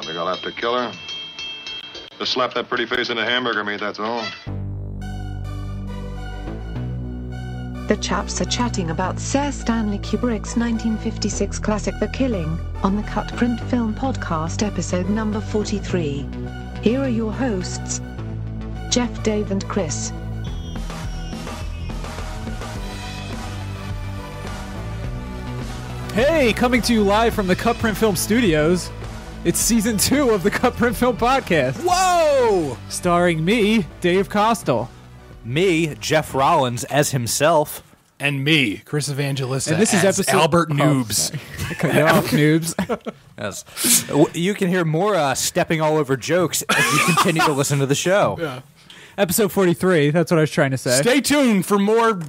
don't think I'll have to kill her. Just slap that pretty face into hamburger meat, that's all. The chaps are chatting about Sir Stanley Kubrick's 1956 classic The Killing, on the CutPrintFilm podcast episode number 43. Here are your hosts, Jeff, Dave and Chris. Hey, coming to you live from the CutPrintFilm studios, it's season 2 of the CutPrintFilm podcast. Whoa! Starring me, Dave Costal. Me, Jeff Rollins, as himself. And me, Chris Evangelista, And this is as episode Albert Noobs. Cut you off, noobs. Yes. You can hear more stepping all over jokes if you continue to listen to the show. Yeah. Episode 43, that's what I was trying to say. Stay tuned for more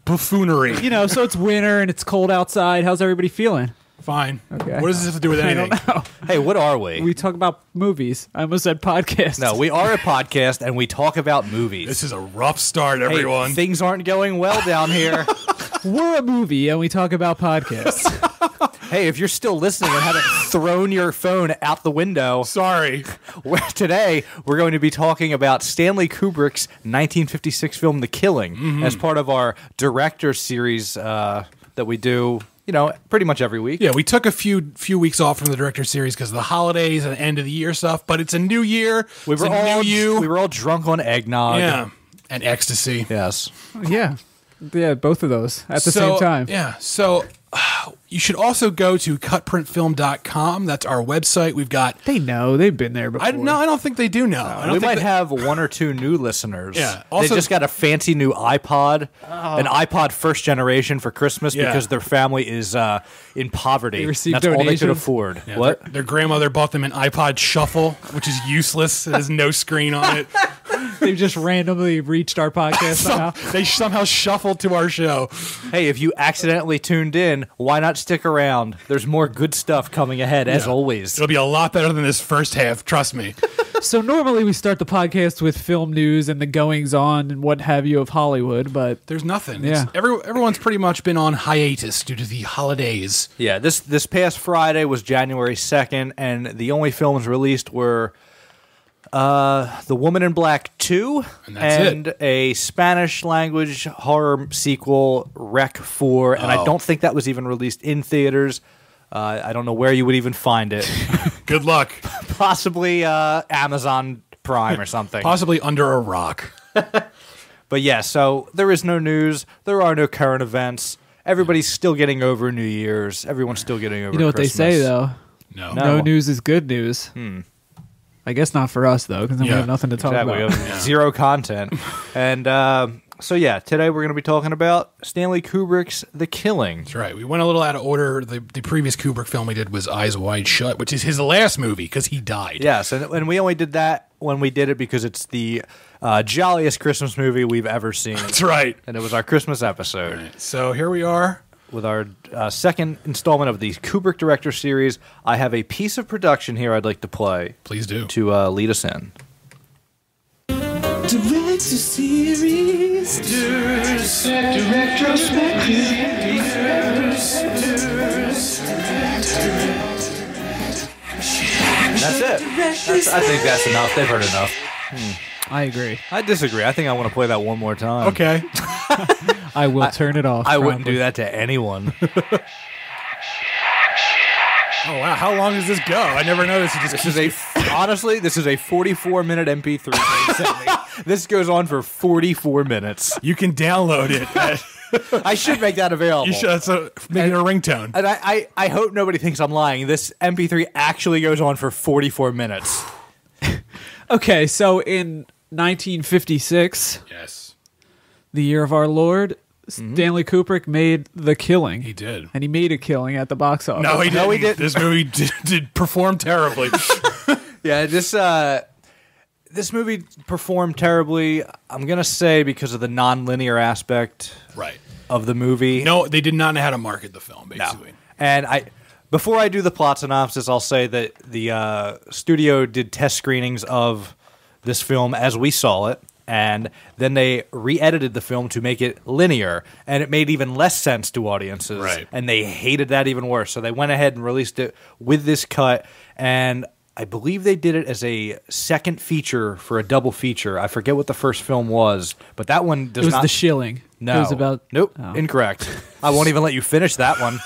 buffoonery. You know, so it's winter and it's cold outside. How's everybody feeling? Fine. Okay. What does this have to do with I anything? don't know. Hey, what are we? We talk about movies. I almost said podcast. No, we are a podcast and we talk about movies. This is a rough start, Hey, everyone. things aren't going well down here. We're a movie and we talk about podcasts. Hey, if you're still listening and haven't thrown your phone out the window, Sorry. today we're going to be talking about Stanley Kubrick's 1956 film The Killing as part of our director series that we do, you know, pretty much every week. Yeah, we took a few weeks off from the director series because of the holidays and end of the year stuff, but it's a new year. We It's were a all new you. we were all drunk on eggnog. Yeah. And ecstasy. Yes. Yeah. Yeah, both of those at the same time. Yeah. So you should also go to cutprintfilm.com. That's our website. We've got... They know. They've been there before. I don't think they do know. I don't We think might they- have one or two new listeners. Yeah. They Also- just got a fancy new iPod, an iPod first generation for Christmas Yeah. because their family is in poverty. They received That's all they could donations? afford. Yeah, What? Their grandmother bought them an iPod Shuffle, which is useless. It has no screen on it. They've just randomly reached our podcast somehow. They somehow shuffled to our show. Hey, if you accidentally tuned in, why not stick around? There's more good stuff coming ahead, as Yeah. always. It'll be a lot better than this first half, trust me. So normally we start the podcast with film news and the goings on and what have you of Hollywood, but There's nothing. Yeah. Everyone's pretty much been on hiatus due to the holidays. Yeah, this past Friday was January 2nd, and the only films released were The Woman in Black 2 And that's it. a Spanish language horror sequel, Rec 4, and I don't think that was even released in theaters. I don't know where you would even find it. Good luck. Possibly Amazon Prime or something. Possibly under a rock. But yeah, so there is no news. There are no current events. Everybody's still getting over New Year's. Everyone's still getting over you know what Christmas. they say though. No. No news is good news. I guess not for us though, because then we Yeah, have nothing to talk Exactly. about. We have zero content. And so yeah, today we're going to be talking about Stanley Kubrick's The Killing. That's right. We went a little out of order. The previous Kubrick film we did was Eyes Wide Shut, which is his last movie because he died. Yes, and we only did that when we did it because it's the jolliest Christmas movie we've ever seen. That's right. And it was our Christmas episode. Right. So here we are. With our second installment of the Kubrick Director Series. I have a piece of production here I'd like to play Please do. to lead us in. Director series. That's it. I think that's enough. They've heard enough. I agree. I disagree. I think I want to play that one more time. Okay. I will turn it off. I wouldn't promptly. do that to anyone. Oh, wow. How long does this go? I never noticed. It just This is honestly, this is a 44-minute MP3 they sent me. This goes on for 44 minutes. You can download it. I should make that available. You should make it a ringtone. And I hope nobody thinks I'm lying. This MP3 actually goes on for 44 minutes. Okay, so in 1956, Yes. the year of our Lord, Stanley Kubrick made The Killing. He did. And he made a killing at the box office. No, he didn't. No, he didn't. This movie did perform terribly. Yeah, this movie performed terribly. I'm gonna say because of the non-linear aspect Right. of the movie. No, they did not know how to market the film, basically. And before I do the plot synopsis, I'll say that the studio did test screenings of this film as we saw it, and then they re-edited the film to make it linear, and it made even less sense to audiences. Right. And they hated that even worse, so they went ahead and released it with this cut, and I believe they did it as a second feature for a double feature. I forget what the first film was, but that one does It was not. The Shilling. No. It was about. Nope. Oh. Incorrect. I won't even let you finish that one.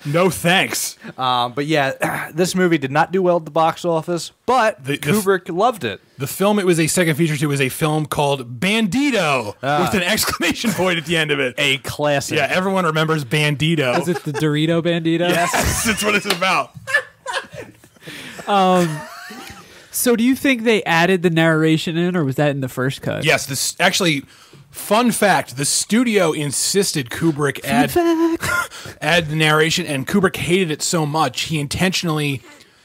No thanks. But yeah, this movie did not do well at the box office, but Kubrick loved it. The film it was a second feature to was a film called Bandito with an exclamation point at the end of it. A classic. Yeah, everyone remembers Bandito. Is it the Dorito Bandito? Yes, that's what it's about. So do you think they added the narration in, or was that in the first cut? Yes, this actually. Fun fact: the studio insisted Kubrick add the narration, and Kubrick hated it so much he intentionally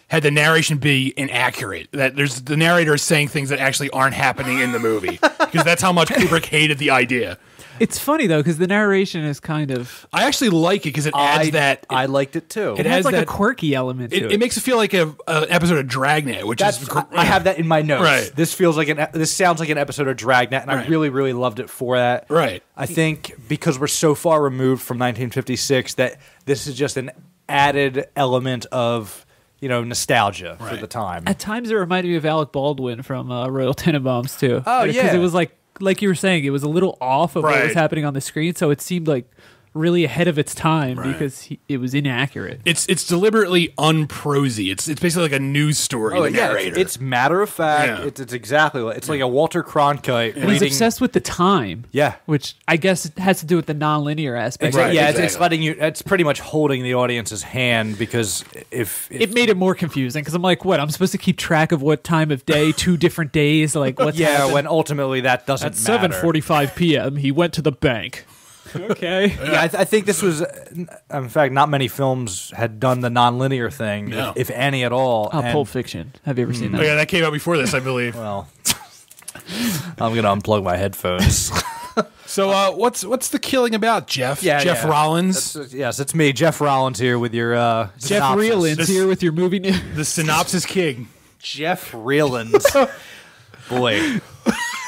had the narration be inaccurate. That there's the narrator is saying things that actually aren't happening in the movie because that's how much Kubrick hated the idea. It's funny though because the narration is kind of. I actually like it because it adds that. I liked it too. It has like a quirky element to it. It makes it feel like an episode of Dragnet, which is. I have that in my notes. Right. This feels like this sounds like an episode of Dragnet, and I really, really loved it for that. Right. I think because we're so far removed from 1956 that this is just an added element of nostalgia for the time. At times it reminded me of Alec Baldwin from Royal Tenenbaums too. Oh, because yeah. it was like you were saying, it was a little off of what was Right. happening on the screen, so it seemed like really ahead of its time because it was inaccurate. It's deliberately unprosy. It's basically like a news story. Oh the yeah, narrator. it's matter of fact. Yeah. It's exactly like it's like a Walter Cronkite And he's reading. obsessed with the time. Yeah. Which I guess it has to do with the non-linear aspect. Right. Yeah, exactly. it's letting you. It's pretty much holding the audience's hand because if It made it more confusing because I'm like, what? I'm supposed to keep track of what time of day, 2 different days, like what's happened? when ultimately that doesn't At matter. 7:45 p.m. he went to the bank. Okay. Yeah, I think this was, in fact, not many films had done the nonlinear thing, No. if any at all. Oh, and- Pulp Fiction. Have you ever seen Oh, that? yeah, that came out before this, I believe. Well, I'm gonna unplug my headphones. So, what's the killing about, Jeff? Jeff Rollins. Yes, it's me, Jeff Rollins, here with your Jeff synopsis. Reelan's here with your movie news. The synopsis king. Jeff Reelan's. Boy,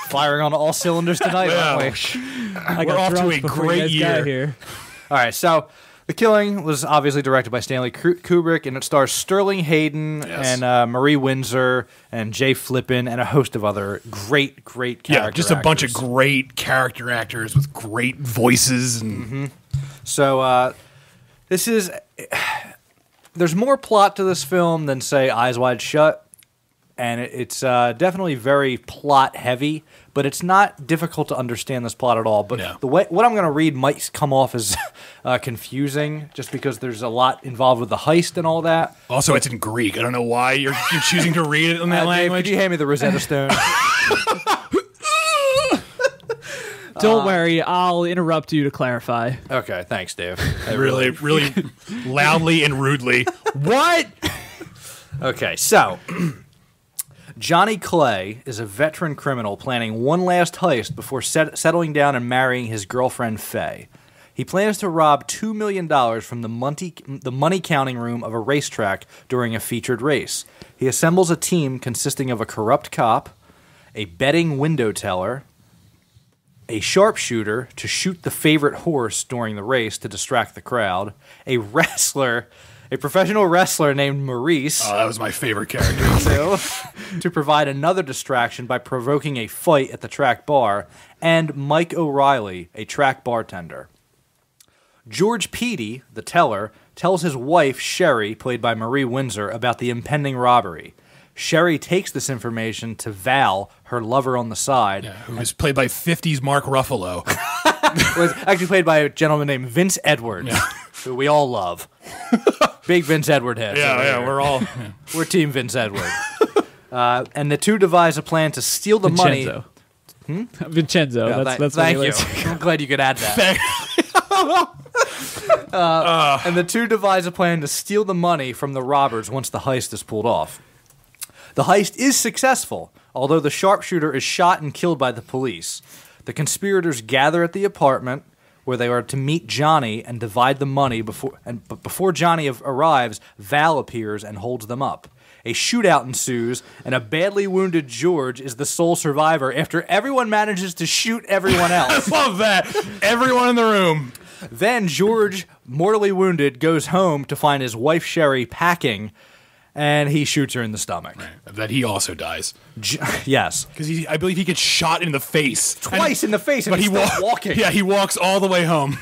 firing on all cylinders tonight, Wow. aren't we? I We're off to drunk a before you great guys got year. here. All right, so The Killing was obviously directed by Stanley Kubrick, and it stars Sterling Hayden Yes. and Marie Windsor and Jay Flippin and a host of other great character Yeah, just a bunch of actors. great character actors with great voices. And So this is there's more plot to this film than say Eyes Wide Shut, and it's definitely very plot heavy, but it's not difficult to understand this plot at all. But No. the way what I'm going to read might come off as confusing, just because there's a lot involved with the heist and all that. also, it's in Greek. I don't know why you're choosing to read it in that Dave, language. could you hand me the Rosetta Stone? Don't worry, I'll interrupt you to clarify. Okay, thanks, Dave. really loudly and rudely. What? Okay, so Johnny Clay is a veteran criminal planning one last heist before settling down and marrying his girlfriend Faye. He plans to rob $2 million from the money counting room of a racetrack during a featured race. He assembles a team consisting of a corrupt cop, a betting window teller, a sharpshooter to shoot the favorite horse during the race to distract the crowd, a professional wrestler named Maurice, Oh, that was my favorite character. to provide another distraction by provoking a fight at the track bar, and Mike O'Reilly, a track bartender. George Peedy, the teller, tells his wife, Sherry, played by Marie Windsor, about the impending robbery. Sherry takes this information to Val, her lover on the side, Who was played by 50s Mark Ruffalo. was actually played by a gentleman named Vince Edwards, who we all love. Big Vince Edward heads. over here. we're all... We're Team Vince Edward. And the two devise a plan to steal the money. Vincenzo. Yeah, That's thank what you. it is. I'm glad you could add that. And the two devise a plan to steal the money from the robbers once the heist is pulled off. The heist is successful, although the sharpshooter is shot and killed by the police. The conspirators gather at the apartment where they are to meet Johnny and divide the money but before Johnny arrives, Val appears and holds them up. A shootout ensues, and a badly wounded George is the sole survivor after everyone manages to shoot everyone else. Love that. Everyone in the room. Then George, mortally wounded, goes home to find his wife Sherry packing, and he shoots her in the stomach. Right. That he also dies. Yes. Because I believe he gets shot in the face. Twice in the face, and But he's still walking. Yeah, he walks all the way home.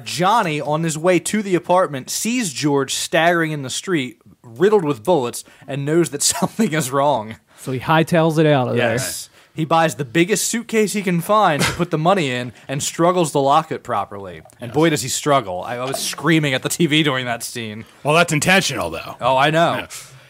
Johnny, on his way to the apartment, sees George staggering in the street, riddled with bullets, and knows that something is wrong. So he hightails it out of there. Yes. He buys the biggest suitcase he can find to put the money in and struggles to lock it properly. And boy, does he struggle. I was screaming at the TV during that scene. Well, that's intentional, though. Oh, I know. Yeah.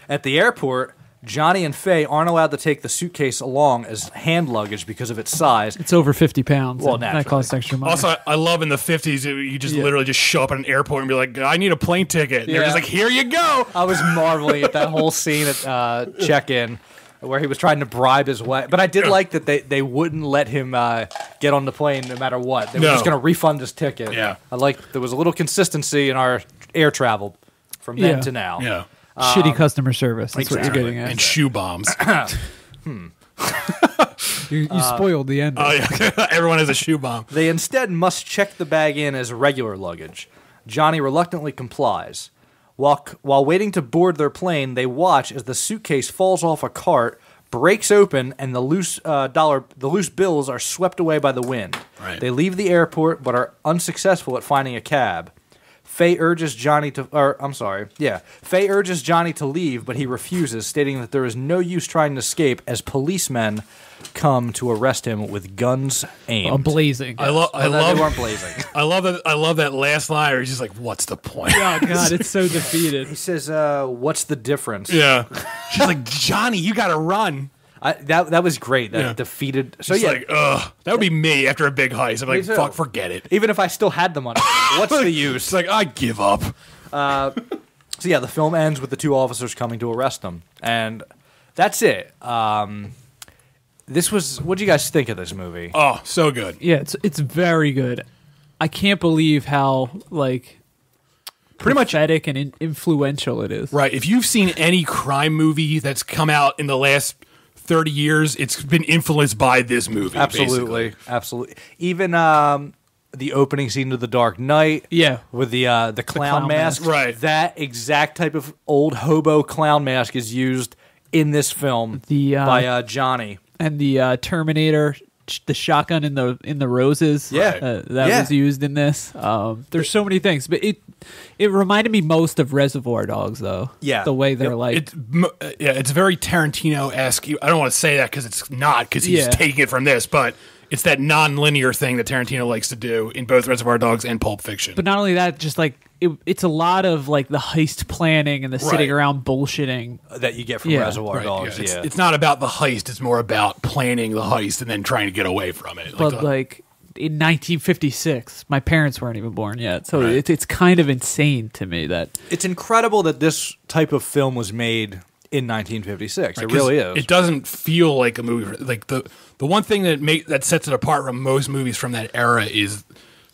At the airport, Johnny and Faye aren't allowed to take the suitcase along as hand luggage because of its size. It's over 50 pounds. Well, and that naturally. costs extra money. Also, I love in the 50s, you just literally just show up at an airport and be like, I need a plane ticket. And they're Yeah. just like, here you go. I was marveling at that whole scene at check-in where he was trying to bribe his way. But I did like that they wouldn't let him get on the plane no matter what. They were just going to refund his ticket. Yeah. I like there was a little consistency in our air travel from then to now. Yeah. Shitty customer service. That's what you're getting at. And shoe bombs. You spoiled the end. Oh, yeah. Everyone has a shoe bomb. They instead must check the bag in as regular luggage. Johnny reluctantly complies. While waiting to board their plane, they watch as the suitcase falls off a cart, breaks open, and the loose bills are swept away by the wind. Right. They leave the airport but are unsuccessful at finding a cab. Faye urges Johnny to leave, but he refuses, stating that there is no use trying to escape as policemen come to arrest him with guns aimed. Blazing. I love They weren't blazing. I love that last line where he's just like, what's the point? Oh, God, it's so defeated. He says, what's the difference? Yeah. She's like, Johnny, you gotta run. That was great. That Yeah. defeated. So She's yeah, like, ugh. That would be me after a big heist. I'm like, too. fuck, forget it. even if I still had the money, what's the use? It's like, I give up. So yeah, the film ends with the two officers coming to arrest them, and that's it. This was. What do you guys think of this movie? Oh, so good. Yeah, it's very good. I can't believe how pretty much pathetic and influential it is. Right. If you've seen any crime movie that's come out in the last 30 years, it's been influenced by this movie. Absolutely, basically. absolutely. Even the opening scene of The Dark Knight, Yeah. with the clown clown mask, mask. Right. That exact type of old hobo clown mask is used in this film by Johnny. And the Terminator, the shotgun in the roses. Yeah. That Yeah. was used in this. There's so many things, but it reminded me most of Reservoir Dogs, though. Yeah. The way they're It's very Tarantino-esque. I don't want to say that because it's not, because he's taking it from this, but it's that non-linear thing that Tarantino likes to do in both Reservoir Dogs and Pulp Fiction. But not only that, just it's a lot of the heist planning and the sitting Right. around bullshitting. That you get from Yeah. Reservoir Right, Dogs. yeah. Yeah. It's not about the heist. It's more about planning the heist and then trying to get away from it. But in 1956, my parents weren't even born yet, so Right. it's kind of insane to me that It's incredible that this type of film was made in 1956. It really is. It doesn't feel like a movie. Like the one thing that sets it apart from most movies from that era is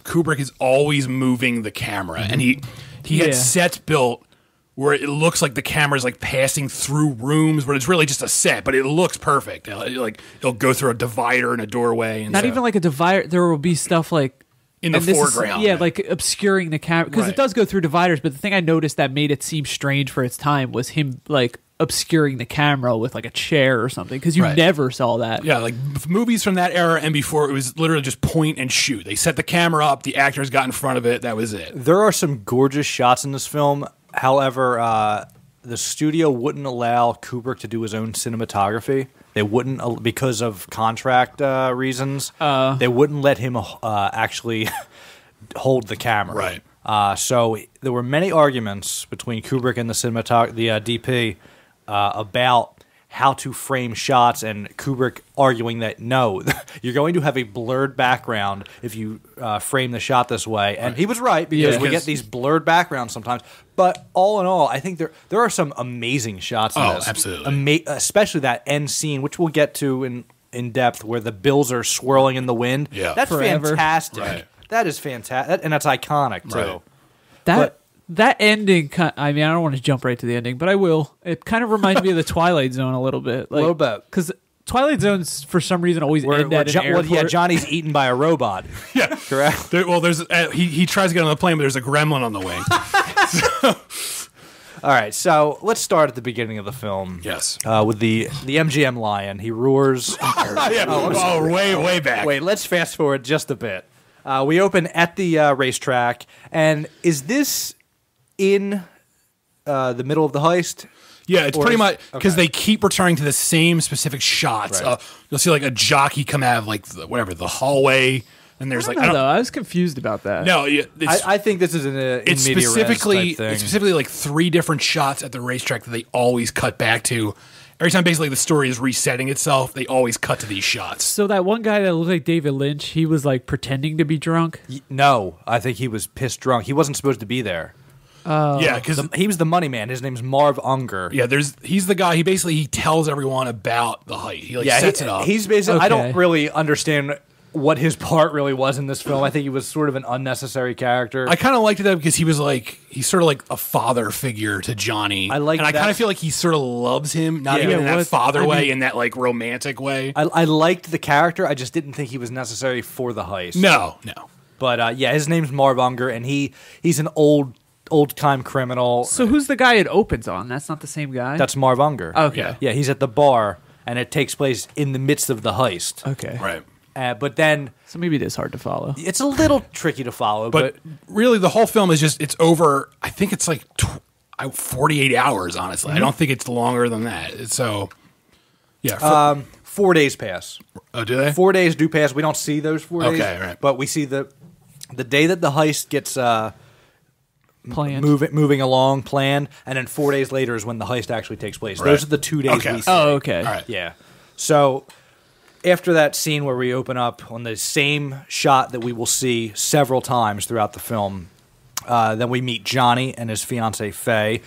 Kubrick is always moving the camera, and he Yeah. had sets built where it looks like the camera's passing through rooms, but it's really just a set, but it looks perfect. It'll go through a divider and a doorway, and not even like a divider. There will be stuff in the and this is- foreground. obscuring the camera because Right. it does go through dividers. But the thing I noticed that made it seem strange for its time was him obscuring the camera with a chair or something because you Right. never saw that. Yeah, movies from that era and before, it was literally just point and shoot. They set the camera up, the actors got in front of it, that was it. There are some gorgeous shots in this film. However, the studio wouldn't allow Kubrick to do his own cinematography. They wouldn't because of contract reasons. They wouldn't let him actually hold the camera. Right. So there were many arguments between Kubrick and the DP about how to frame shots, and Kubrick arguing that no, you're going to have a blurred background if you frame the shot this way. And he was right, because we get these blurred backgrounds sometimes. But all in all, I think there are some amazing shots in this. Absolutely. Especially that end scene, which we'll get to in depth, where the bills are swirling in the wind. Yeah. That's Forever. fantastic. Right. That is fantastic. And that's iconic, too. Right. That ending, I mean, I don't want to jump right to the ending, but I will. It kind of reminds me of the Twilight Zone a little bit. A little bit. Because Twilight Zones, for some reason, always end at an airport. Johnny's eaten by a robot. Yeah. Correct? There's he tries to get on the plane, but there's a gremlin on the wing. All right, so let's start at the beginning of the film. Yes. With the MGM lion. He roars. Way back. Wait, let's fast forward just a bit. We open at the racetrack, and is this in the middle of the heist? Yeah, it's pretty much because okay. they keep returning to the same specific shots. Right. You'll see like a jockey come out of like the hallway, and there's I was confused about that. No, I think this is it's media res specifically type thing. it's specifically like 3 different shots at the racetrack that they always cut back to. Every time basically the story is resetting itself, they always cut to these shots. So that one guy that looked like David Lynch, he was like pretending to be drunk. No, I think he was pissed drunk. He wasn't supposed to be there. Yeah, because He was the money man. His name's Marv Unger. yeah, he's the guy. He tells everyone about the heist. He sets it up. He's basically. I Okay. don't really understand what his part really was in this film. I think he was sort of an unnecessary character. I kind of liked it though because he's sort of like a father figure to Johnny. I like and I that. kind of feel like he sort of loves him, not even in that father way, in that like romantic way. I liked the character. I just didn't think he was necessary for the heist. No. But yeah, his name's Marv Unger, and he's an old time criminal. So who's the guy it opens on? That's not the same guy? That's Marv Unger. Okay. Yeah, he's at the bar, and it takes place in the midst of the heist. Okay. Right. But then So maybe it is hard to follow. it's a little tricky to follow. But really, the whole film is it's over. I think it's like 48 hours. Honestly, I don't think it's longer than that. So, yeah. 4 days pass. Oh, do they? 4 days do pass. We don't see those 4 days. Okay, right. But we see the day that the heist gets Planned. moving along, planned, and then 4 days later is when the heist actually takes place. Right. Those are the 2 days Okay. we see. Oh, okay. All right. Yeah. So after that scene where we open up on the same shot that we will see several times throughout the film, then we meet Johnny and his fiancee Faye,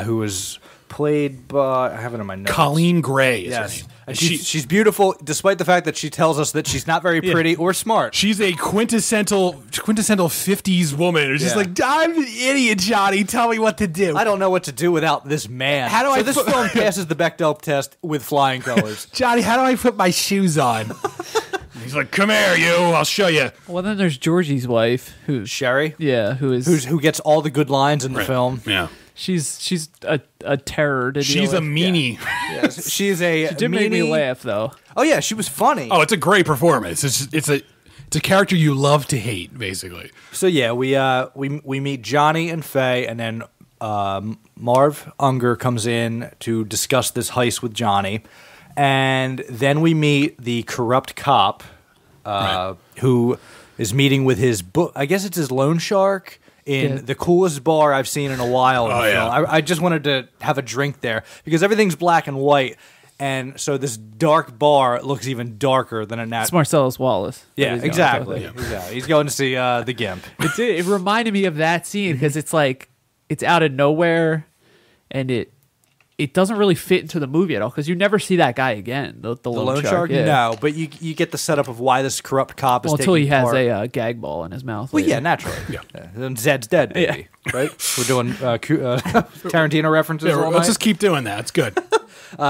who is played by, I have it in my notes. Colleen Gray. Is her Yes. name. And she's beautiful, despite the fact that she tells us that she's not very pretty or smart. She's a quintessential 50s woman. It's just Yeah. like, I'm an idiot, Johnny. Tell me what to do. I don't know what to do without this man. How do I this put- film passes the Bechdel test with flying colors. Johnny, how do I put my shoes on? He's like, come here, you. I'll show you. Well, then there's Georgie's wife, who's Sherry, who who gets all the good lines in the film. Yeah. she's a terror to deal She's a with. meanie. Yes, she's a. She did make me laugh though. Oh yeah, she was funny. Oh, it's a great performance. It's a character you love to hate, basically. So yeah, we meet Johnny and Faye, and then Marv Unger comes in to discuss this heist with Johnny, and then we meet the corrupt cop who is meeting with his book. I guess it's his loan shark in the coolest bar I've seen in a while. In the film. I just wanted to have a drink there because everything's black and white. And so this dark bar looks even darker than a It's natural. Marcellus Wallace. Yeah, That he's exactly. going to. Yeah, he's going to see the Gimp. It reminded me of that scene because it's like it's out of nowhere, and it doesn't really fit into the movie at all because you never see that guy again. The Loan Shark? yeah. No, but you get the setup of why this corrupt cop is Well, until taking he has part. a gag ball in his mouth. Well, later. yeah, naturally. Then Zed's dead, baby. Right? We're doing Tarantino references Yeah, all let's night. just keep doing that. It's good.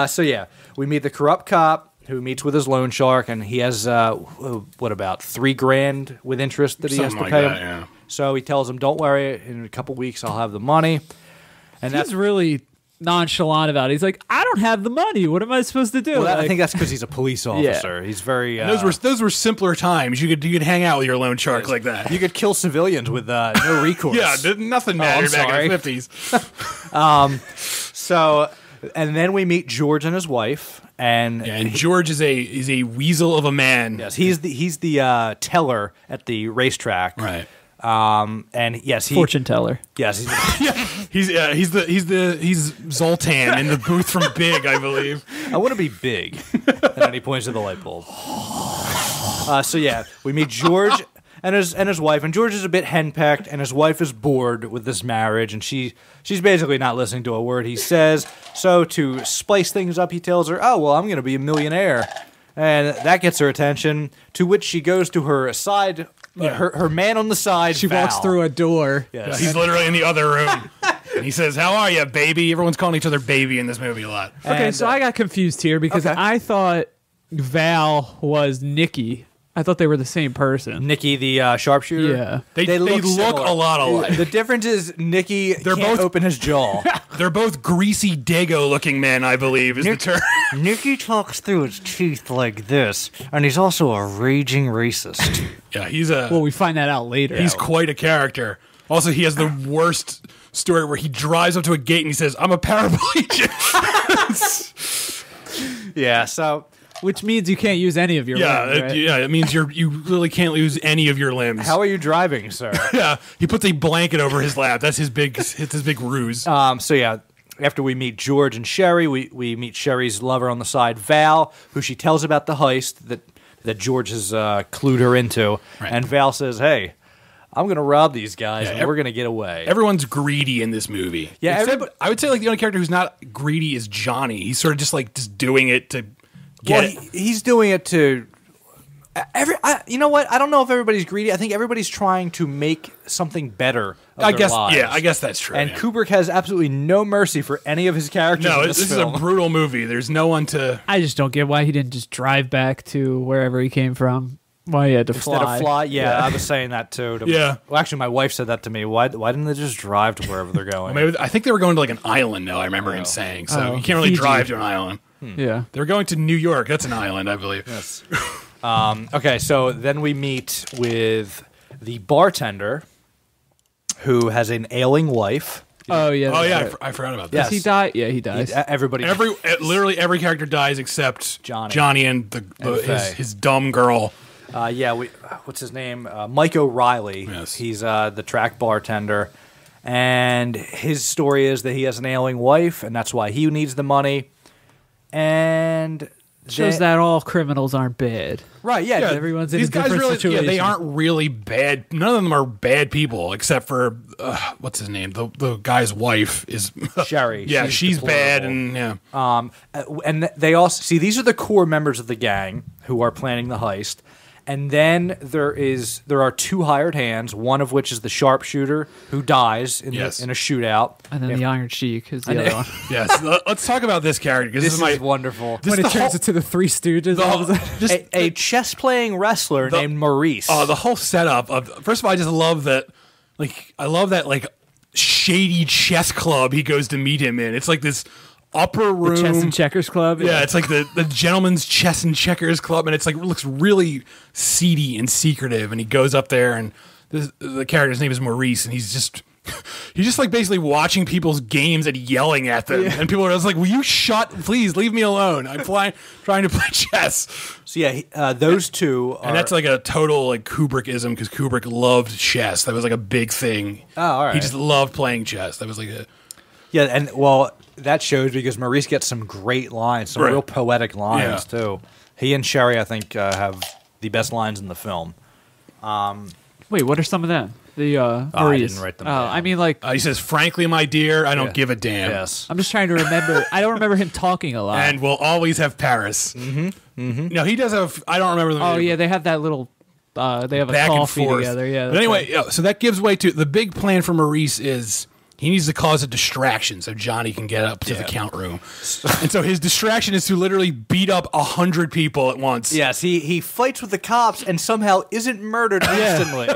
So yeah, we meet the corrupt cop who meets with his loan shark, and he has what about $3,000 with interest that he has to Something pay like him. that, yeah. So he tells him, "Don't worry, in a couple weeks I'll have the money." And that's He's really nonchalant about it. He's like, I don't have the money. What am I supposed to do? well, I Like, think that's because he's a police officer. He's very. Those were simpler times. You could hang out with your loan shark like that. you could kill civilians with no recourse. Yeah, nothing mattered back sorry. in the 50s. So, and then we meet George and his wife, and And George is a weasel of a man. yes, he's the teller at the racetrack, Right. And yes, fortune teller. Yes, He's Zoltan in the booth from Big, I believe. I want to be big. And then he points to the light bulb. So yeah, we meet George and his wife, and George is a bit henpecked, and his wife is bored with this marriage, and she's basically not listening to a word he says. So to spice things up, he tells her, "Oh well, I'm going to be a millionaire," and that gets her attention. To which she goes to her side, her man on the side. She walks through a door. Yes. He's literally in the other room. And he says, "How are you, baby?" Everyone's calling each other baby in this movie a lot. Okay, And, so I got confused here because okay. I thought Val was Nikki I thought they were the same person. Nikki, the sharpshooter. Yeah. They look similar. a lot alike. The difference is Nikki They're can't both- open his jaw. They're both greasy Dago-looking men, I believe, is the term. Nikki talks through his teeth like this, and he's also a raging racist. Yeah, he's a. Well, we find that out later. He's quite a character. Also, he has the worst story where he drives up to a gate and he says, "I'm a paraplegic." Yeah, so Which means you can't use any of your limbs, right? it means you literally can't lose any of your limbs. how are you driving, sir? Yeah, he puts a blanket over his lap. That's his big ruse. So yeah, after we meet George and Sherry, we meet Sherry's lover on the side, Val, who she tells about the heist that George has clued her into. Right. And Val says, "Hey, I'm going to rob these guys, Yeah, and we're going to get away." Everyone's greedy in this movie. Yeah, Except, I would say like the only character who's not greedy is Johnny. He's sort of just doing it to get it. He's doing it to you know what? I don't know if everybody's greedy. I think everybody's trying to make something better of I their guess lives. yeah, I guess that's true. And yeah. Kubrick has absolutely no mercy for any of his characters No, in this this is film. a brutal movie. There's no one to. I just don't get why he didn't just drive back to wherever he came from. Why he had to Instead fly. of fly, yeah, I was saying that too. Yeah. Well, actually, my wife said that to me. Why didn't they just drive to wherever they're going? Maybe, I think they were going to like an island, though. I remember him saying. So Oh, you can't really Fiji. drive to an island. Yeah. They were going to New York. That's an island, I believe. Yes. Okay, so then we meet with the bartender who has an ailing wife. Oh yeah. Oh that's yeah, right. I forgot about Does that. he die? Yeah, he dies. Everybody. Literally every character dies except Johnny. and And Faye. his dumb girl. What's his name? Mike O'Reilly. Yes. He's the track bartender. And his story is that he has an ailing wife, and that's why he needs the money. And Shows that all criminals aren't bad. right, yeah. Everyone's in These a guys different really, situation. they aren't really bad. None of them are bad people, except for what's his name? The guy's wife is Sherry. Yeah, she's bad, deplorable. and yeah. And they also see these are the core members of the gang who are planning the heist. And then there are two hired hands, one of which is the sharpshooter who dies in Yes. in a shootout. And then If- the Iron Sheik is the other one. Yes, let's talk about this character because This this is is my wonderher. this When is it the turns whole- into the Three Stooges. the all whole- of a sudden. just a chess playing wrestler named Maurice. the whole setup of first of all, I just love that. I love that shady chess club he goes to meet him in. It's like this upper room. Chess and Checkers Club. Yeah, it's like the gentleman's chess and checkers club, and it's like looks really seedy and secretive. And he goes up there, and the character's name is Maurice, and he's just like basically watching people's games and yelling at them. And people are just like, "Will you please leave me alone? I'm trying to play chess." So yeah, those two are. And that's like a total Kubrickism because Kubrick loved chess. That was like a big thing. Oh, all right. He just loved playing chess. That was like a yeah, and well, that shows because Maurice gets some great lines, some Right. real poetic lines Yeah. too. He and Sherry, I think, have the best lines in the film. Wait, what are some of them? The I Maurice. didn't write them Oh, down. I mean, he says, "Frankly, my dear, I don't Yeah. give a damn." Yes. I'm just trying to remember. I don't remember him talking a lot. And we'll always have Paris. No, he does have. I don't remember the oh movie. yeah, they have that little. They have a Back and coffee forth together. Yeah. But that's anyway, right. yeah, so that gives way to the big plan for Maurice is he needs to cause a distraction so Johnny can get up to the count room. And so his distraction is to literally beat up 100 people at once. Yes, he fights with the cops and somehow isn't murdered instantly.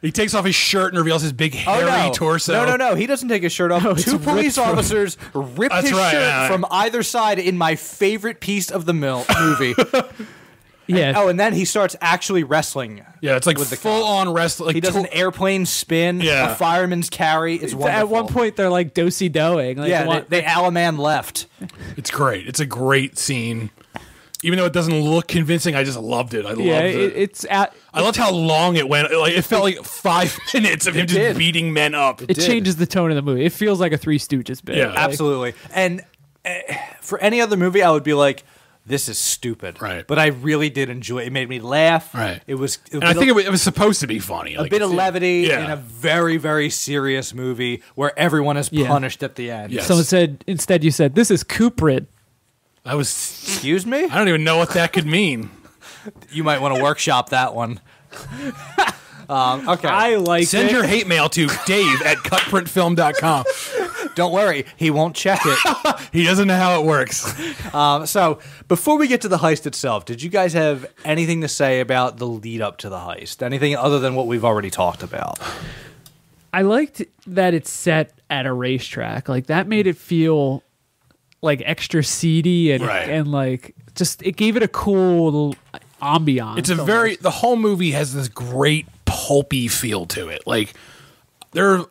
He takes off his shirt and reveals his big hairy torso. No. He doesn't take his shirt off. it's Two police ripped from- officers rip That's his right, shirt yeah. from either side in my favorite piece of the movie. yeah. Oh, and then he starts actually wrestling. Yeah, it's like with the full cops. on wrestling. He does an airplane spin, Yeah. a fireman's carry. It's wonderful. At one point, they're like do-si-doing. Like, yeah, they Alaman left. It's great. It's a great scene. Even though it doesn't look convincing, I just loved it. I loved yeah, it. it's at. I loved how long it went. Like it felt like 5 minutes of him just did. beating men up. It changes the tone of the movie. It feels like a Three Stooges bit. Yeah. Like, Absolutely. And for any other movie, I would be like, this is stupid. Right. But I really did enjoy it. It made me laugh. Right. It was. And I think it was supposed to be funny. a bit of levity Yeah. in a very, very serious movie where everyone is Yeah. punished at the end. Yes. Someone said instead. You said this is CutPrint. That was. Excuse me? I don't even know what that could mean. You might want to workshop that one. Okay. I like Send it. your hate mail to Dave at cutprintfilm.com. Don't worry, he won't check it. He doesn't know how it works. So before we get to the heist itself, did you guys have anything to say about the lead up to the heist? Anything other than what we've already talked about? I liked that it's set at a racetrack. Like that made it feel like extra seedy and like just it gave it a cool little ambiance. It's the whole movie has this great pulpy feel to it. Like there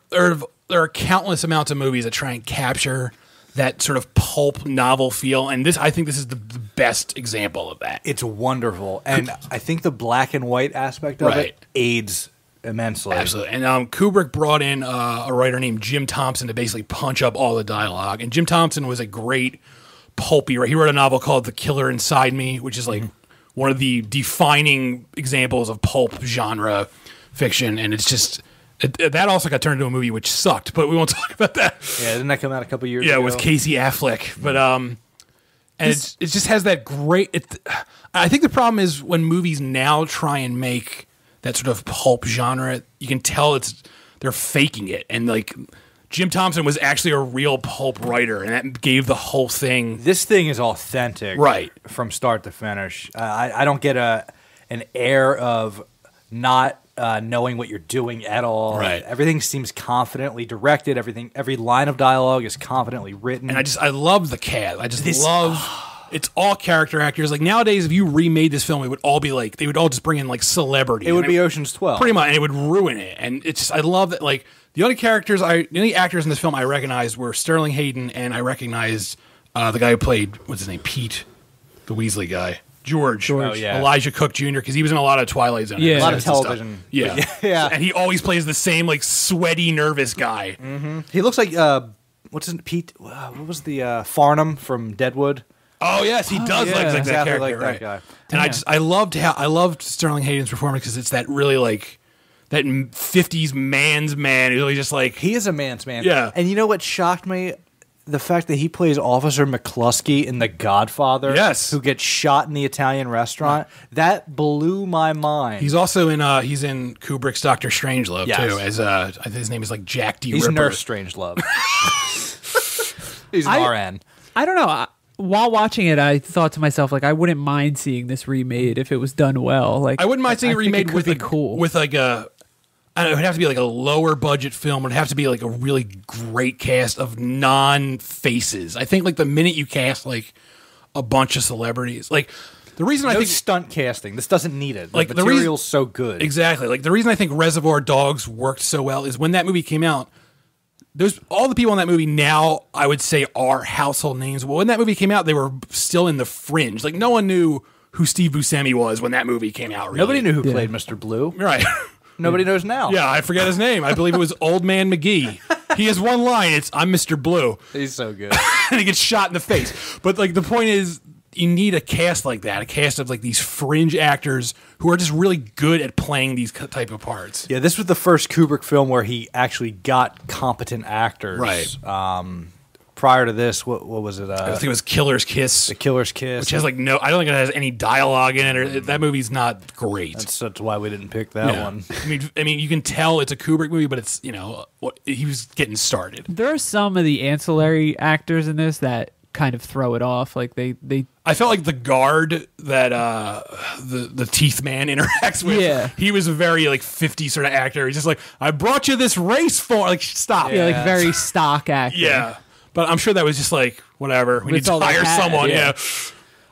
are countless amounts of movies that try and capture that sort of pulp novel feel, and I think this is the best example of that. It's wonderful, and I think the black and white aspect of it aids immensely. Absolutely. And Kubrick brought in a writer named Jim Thompson to basically punch up all the dialogue. And Jim Thompson was a great pulpy writer. He wrote a novel called The Killer Inside Me, which is like one of the defining examples of pulp genre fiction. And it's just that also got turned into a movie, which sucked. But we won't talk about that. Yeah, didn't that come out a couple years ago? Yeah, with Casey Affleck. But and it just has that great. I think the problem is when movies now try and make that sort of pulp genre, you can tell they're faking it. And like Jim Thompson was actually a real pulp writer, and that gave the whole thing. This thing is authentic, right, from start to finish. I don't get an air of not knowing what you're doing at all. Right, everything seems confidently directed. Every line of dialogue is confidently written. And I love the cast. It's all character actors. Like nowadays, if you remade this film, it would all be like they would all just bring in like celebrity. It would be Ocean's 12, pretty much, and it would ruin it. And it's just, I love that. Like the only actors in this film I recognized were Sterling Hayden, and I recognized the guy who played what's his name, Pete, the Weasley guy, George. Oh, yeah. Elijah Cook Jr. because he was in a lot of Twilight Zone. Yeah, a lot of television. Yeah, yeah, and he always plays the same like sweaty, nervous guy. Mm-hmm. He looks like what's his Pete? What was the Farnham from Deadwood? Oh yes, he does look like exactly that character, like right? that guy. And I loved Sterling Hayden's performance because it's that really like that 50s man's man. He's really just like he is a man's man. Yeah. And you know what shocked me? The fact that he plays Officer McCluskey in The Godfather, yes, who gets shot in the Italian restaurant. That blew my mind. He's also in Kubrick's Dr. Strangelove too. As I think his name is like Jack D. He's Ripper. Nurse Strangelove. He's an RN. I don't know. While watching it, I thought to myself, like, I wouldn't mind seeing this remade if it was done well. Like, I wouldn't mind seeing it remade with cool. With like a. I don't know, it would have to be like a lower budget film. It would have to be like a really great cast of non-faces. I think like the minute you cast like a bunch of celebrities, like the reason I think stunt casting. This doesn't need it. Like the material's so good. Exactly. Like the reason I think Reservoir Dogs worked so well is when that movie came out. All the people in that movie now, I would say, are household names. Well, when that movie came out, they were still in the fringe. Like no one knew who Steve Buscemi was when that movie came out. Really. Nobody knew who played Mr. Blue. Right. Nobody knows now. Yeah, I forget his name. I believe it was Old Man McGee. He has one line. It's "I'm Mr. Blue." He's so good. And he gets shot in the face. But like the point is, you need a cast like that, a cast of like these fringe actors who are just really good at playing these type of parts. Yeah, this was the first Kubrick film where he actually got competent actors. Right. Prior to this, what was it? I think it was Killer's Kiss. The Killer's Kiss. Which has like I don't think it has any dialogue in it. That movie's not great. That's why we didn't pick that one. I mean, you can tell it's a Kubrick movie, but it's, he was getting started. There are some of the ancillary actors in this that kind of throw it off. Like they I felt like the guard that the teeth man interacts with. Yeah. He was a very like 50 sort of actor. He's just like, I brought you this race for like stop. Yeah, like very stock actor. Yeah. But I'm sure that was just like whatever. We need to hire someone. Yeah.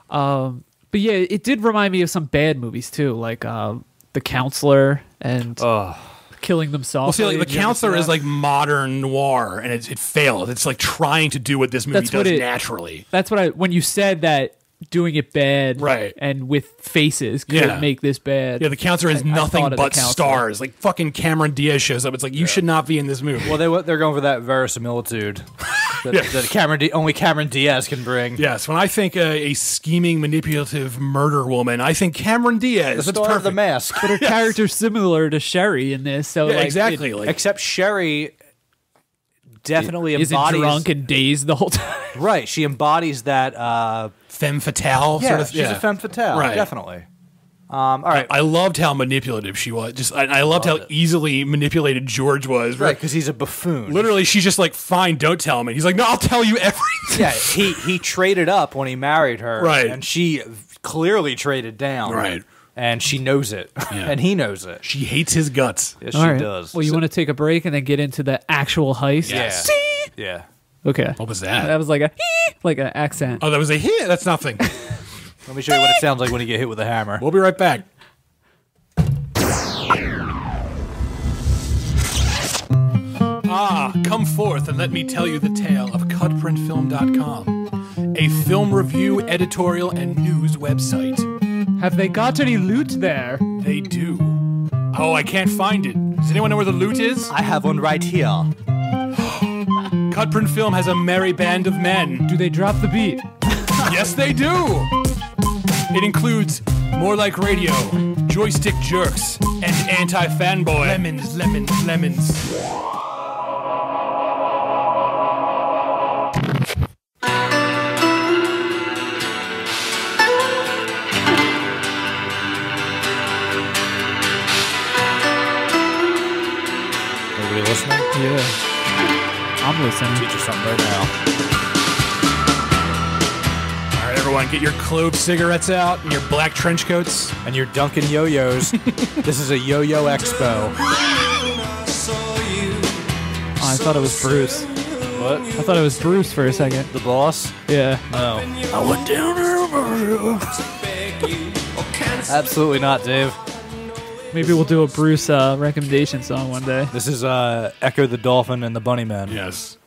But yeah, it did remind me of some bad movies too, like The Counselor and Killing Them Softly. Well, see, like The Counselor is like modern noir, and it failed. It's like trying to do what this movie does naturally. That's what when you said that doing it bad, right, and with faces could make this bad. Yeah, The Counselor is nothing but stars. Like fucking Cameron Diaz shows up. It's like you should not be in this movie. Well, they're going for that verisimilitude that only Cameron Diaz can bring. Yes, when I think a scheming, manipulative murder woman, I think Cameron Diaz. The star of The Mask. But her character's similar to Sherry in this. So exactly. Except Sherry definitely isn't embodies drunk and dazed the whole time. Right, she embodies that femme fatale sort of. She's a femme fatale, definitely. All right. I loved how manipulative she was. I loved how easily manipulated George was. Right, because he's a buffoon. Literally, she's just like, fine, don't tell me. He's like, no, I'll tell you everything. Yeah, he traded up when he married her. Right. And she clearly traded down. Right. And she knows it. Yeah. And he knows it. She hates his guts. Yes, All she right. does. Well, you want to take a break and then get into the actual heist? Yes. Yeah. Okay. What was that? That was like an accent. Oh, that was a hit. That's nothing. Let me show you what it sounds like when you get hit with a hammer. We'll be right back. Come forth and let me tell you the tale of CutPrintFilm.com, a film review, editorial, and news website. Have they got any loot there? They do. Oh, I can't find it. Does anyone know where the loot is? I have one right here. Cutprint Film has a merry band of men. Do they drop the beat? Yes, they do. It includes More Like Radio, Joystick Jerks, and Anti-Fanboy. Lemons, lemons, lemons. Everybody listening? Yeah. I'm listening. Teach you something right now. All right, everyone, get your clove cigarettes out and your black trench coats. And you're dunking yo-yos. This is a yo-yo expo. Oh, I thought it was Bruce. What? I thought it was Bruce for a second. The boss? Yeah. Oh. I went down there. Absolutely not, Dave. Maybe we'll do a Bruce recommendation song one day. This is Echo the Dolphin and the Bunnyman. Yes.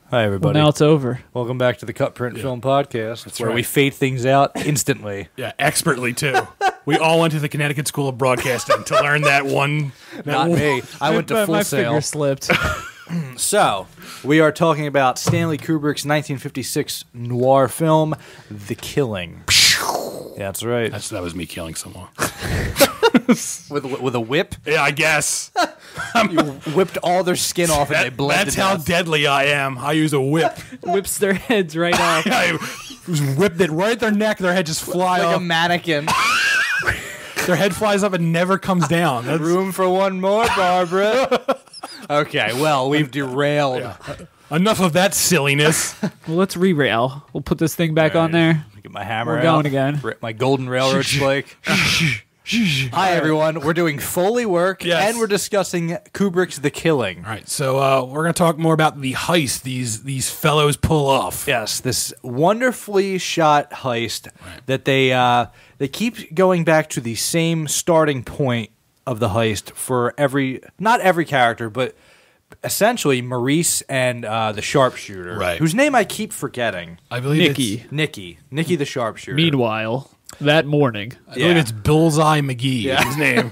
Hi, Well, everybody. now it's over. Welcome back to the Cut Print Film Podcast, where right. we fade things out instantly. Yeah, expertly, too. We all went to the Connecticut School of Broadcasting to learn that one. Not me. I went to Full My Sail. finger slipped. So, we are talking about Stanley Kubrick's 1956 noir film, The Killing. Yeah, that's right. That was me killing someone. With a whip? Yeah, I guess. You whipped all their skin off and they bled That's to how death. deadly I am. I use a whip. Whips their heads right off. I just whipped it right at their neck. Their head just fly Like off. a mannequin. Their head flies up and never comes down. That's, Room for one more, Barbara. Okay, well, we've derailed. enough of that silliness. Well, let's re-rail. We'll put this thing back on there. Get my hammer We're out. going again. My golden railroad flake. Hi, everyone. We're doing Foley work, Yes. and we're discussing Kubrick's The Killing. All right, so we're going to talk more about the heist these fellows pull off. Yes, this wonderfully shot heist that they keep going back to the same starting point of the heist for not every character, but essentially Maurice and the sharpshooter, Right. whose name I keep forgetting. I believe Nikki. Nikki the sharpshooter. Meanwhile, that morning. I believe it's Bullseye McGee, is his name.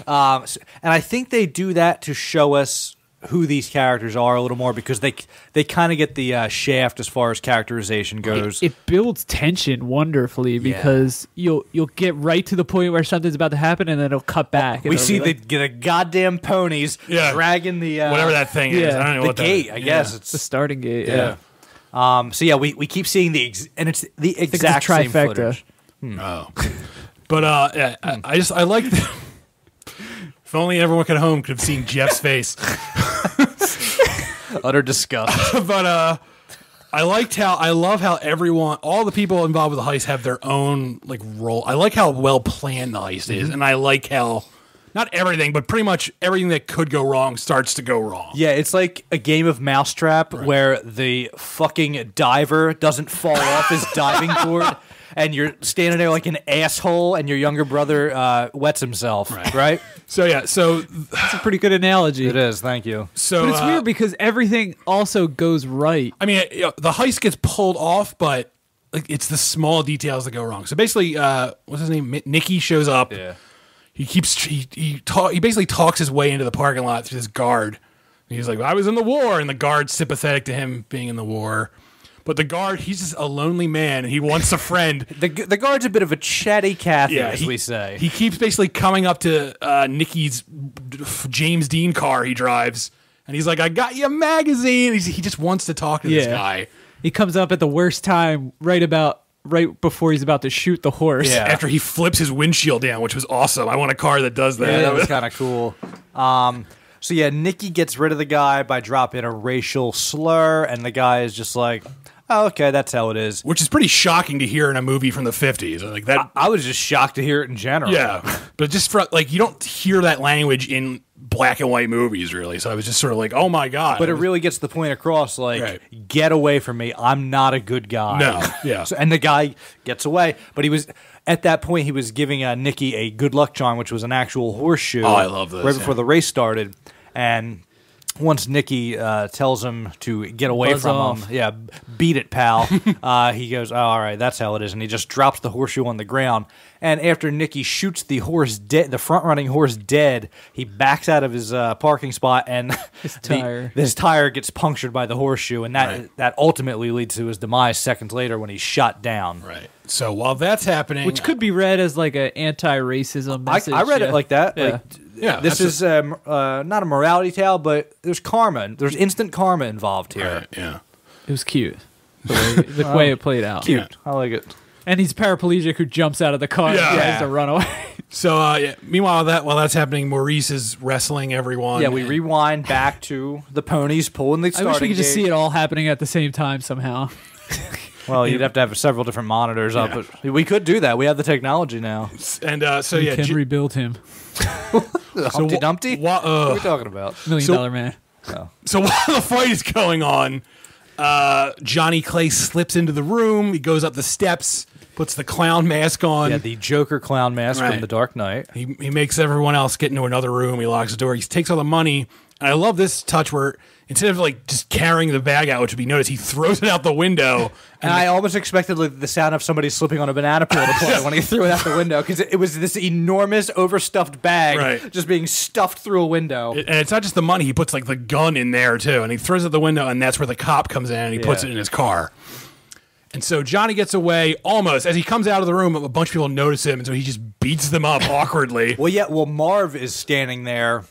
And I think they do that to show us who these characters are a little more because they kind of get the shaft as far as characterization goes. It builds tension wonderfully because you'll get right to the point where something's about to happen and then it'll cut back. and We it'll see be the goddamn ponies dragging the Whatever that thing is. I don't know the what that gate. is. I guess the it's starting gate. yeah. So yeah, we keep seeing and it's the It's a exact same trifecta. footage. Oh. But I like if only everyone at home could have seen Jeff's face. Utter disgust. But I love how all the people involved with the heist have their own like role. I like how well planned the heist is, and I like how not everything, but pretty much everything that could go wrong starts to go wrong. Yeah, it's like a game of mousetrap where the fucking diver doesn't fall off his diving board. And you're standing there like an asshole, and your younger brother wets himself, right? So That's a pretty good analogy. It is, thank you. so But it's weird because everything also goes right. I mean, the heist gets pulled off, but like, it's the small details that go wrong. So basically, what's his name? Nicky shows up. Yeah. He basically talks his way into the parking lot through this guard. And he's like, I was in the war, and the guard's sympathetic to him being in the war. But the guard, he's just a lonely man, and he wants a friend. The guard's a bit of a chatty Cathy, as we say. He keeps basically coming up to Nicky's James Dean car he drives, and he's like, I got you a magazine. He just wants to talk to this guy. He comes up at the worst time, right about right before he's about to shoot the horse. Yeah. After he flips his windshield down, which was awesome. I want a car that does that. Yeah, that was kind of cool. So yeah, Nikki gets rid of the guy by dropping a racial slur, and the guy is just like, "Oh, okay, that's how it is." Which is pretty shocking to hear in a movie from the 50s. Like that. I was just shocked to hear it in general. Yeah, but just for like, you don't hear that language in black and white movies, really. So I was just sort of like, "Oh my god!" But it really gets the point across, like, get away from me. I'm not a good guy. No, yeah. So, and the guy gets away, but he was at that point he was giving Nikki a good luck charm, which was an actual horseshoe. Oh, I love this. Right before the race started, and once Nikki tells him to get away Buzz from off. him, beat it, pal. He goes, "Oh, all right, that's how it is," and he just drops the horseshoe on the ground. And after Nikki shoots the horse dead, the front-running horse dead, he backs out of his parking spot, and his tire gets punctured by the horseshoe, and that ultimately leads to his demise seconds later when he's shot down. Right. So while that's happening, Which could be read as like an anti-racism message. I read it like that. Yeah. Like, Yeah, this is not a morality tale, but there's karma. There's instant karma involved here. right, yeah. It was cute. The way it played out. Cute. I like it. And he's paraplegic who jumps out of the car and Yeah. tries to run away. So meanwhile, while that's happening, Maurice is wrestling everyone. Yeah, we rewind back to the ponies pulling the I starting wish we could just gate. see it all happening at the same time somehow. Well, you'd have to have several different monitors up, but we could do that. We have the technology now. And so We yeah, can rebuild him. Humpty Dumpty? Wha- What are we talking about? $1 million man. So while the fight is going on, Johnny Clay slips into the room. He goes up the steps, puts the clown mask on. Yeah, the Joker clown mask Right. from The Dark Knight. He makes everyone else get into another room. He locks the door. He takes all the money. And I love this touch where instead of like just carrying the bag out, which would be noticed, he throws it out the window. And I almost expected like, the sound of somebody slipping on a banana peel to play when he threw it out the window, because it was this enormous overstuffed bag just being stuffed through a window. And it's not just the money. He puts like the gun in there too. And he throws it out the window, and that's where the cop comes in and he puts it in his car. And so Johnny gets away almost. As he comes out of the room, a bunch of people notice him, and so he just beats them up awkwardly. Well, Marv is standing there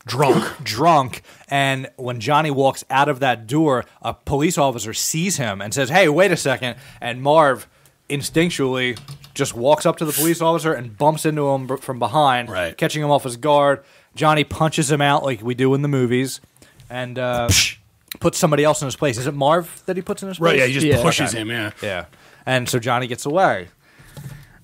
drunk, and when Johnny walks out of that door, a police officer sees him and says, "Hey, wait a second," and Marv instinctually just walks up to the police officer and bumps into him from behind, catching him off his guard. Johnny punches him out like we do in the movies, and puts somebody else in his place. Is it Marv that he puts in his place? Right, yeah, he just pushes him, Yeah. And so Johnny gets away.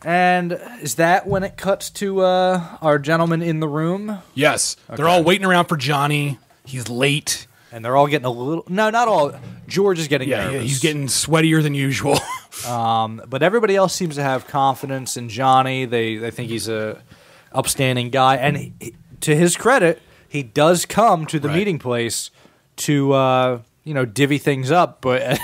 And is that when it cuts to our gentleman in the room? Yes. Okay. They're all waiting around for Johnny. He's late. And they're all getting a little... No, not all. George is getting nervous. Yeah, he's getting sweatier than usual. But everybody else seems to have confidence in Johnny. They think he's a upstanding guy. And to his credit, he does come to the meeting place to, divvy things up. But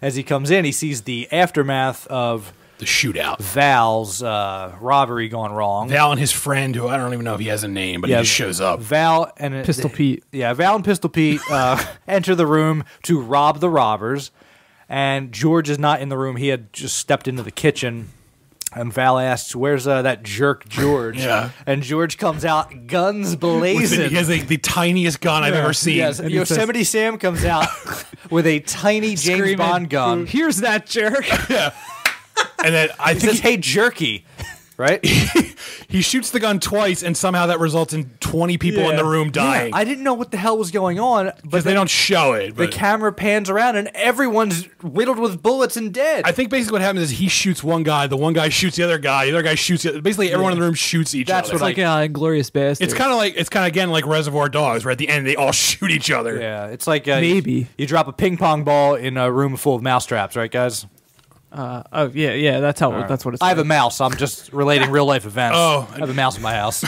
as he comes in, he sees the aftermath of... the shootout. Val's robbery gone wrong. Val and his friend, who I don't even know if he has a name, but he just shows up. Val and Pistol Pete. Yeah, Val and Pistol Pete enter the room to rob the robbers. And George is not in the room. He had just stepped into the kitchen. And Val asks, "Where's that jerk George?" Yeah. And George comes out, guns blazing. He has the tiniest gun I've ever seen. Yes, Yosemite Sam comes out with a tiny James Bond gun. "Here's that jerk." Yeah. And then I think says, "Hey, jerky," right? He shoots the gun twice, and somehow that results in 20 people in the room dying. Yeah, I didn't know what the hell was going on, but they don't show it. The camera pans around, and everyone's riddled with bullets and dead. I think basically what happens is he shoots one guy, the one guy shoots the other guy shoots the other. Basically, everyone in the room shoots each other. That's like Inglourious Basterds. It's kind of again like Reservoir Dogs, where at the end they all shoot each other. Yeah, it's like maybe you drop a ping pong ball in a room full of mousetraps, right, guys? Yeah. That's how. That's what it's. I have a mouse. I'm just relating real life events. Oh, I have a mouse in my house.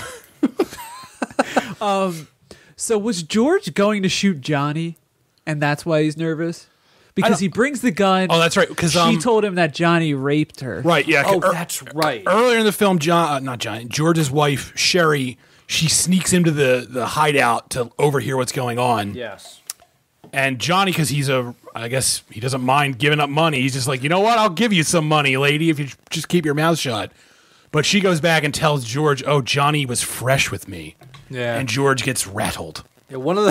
So was George going to shoot Johnny, and that's why he's nervous? Because he brings the gun. Oh, that's right. Because she told him that Johnny raped her. Right. Yeah. Oh, that's right. Earlier in the film, George's wife Sherry, she sneaks into the hideout to overhear what's going on. Yes. And Johnny, because I guess he doesn't mind giving up money. He's just like, you know what? I'll give you some money, lady, if you just keep your mouth shut. But she goes back and tells George, "Oh, Johnny was fresh with me." Yeah. And George gets rattled. Yeah, one of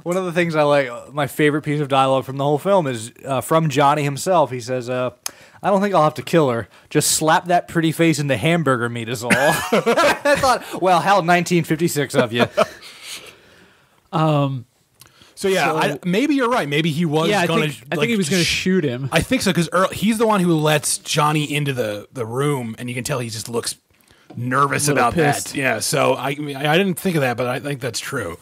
One of the things I like, my favorite piece of dialogue from the whole film is from Johnny himself. He says, I don't think I'll have to kill her. Just slap that pretty face into hamburger meat is all. I thought, well, how 1956 of you. Maybe you're right. Maybe he was going to. I think he was going to shoot him. I think so because he's the one who lets Johnny into the room, and you can tell he just looks nervous about pissed. that. Yeah. So I didn't think of that, but I think that's true.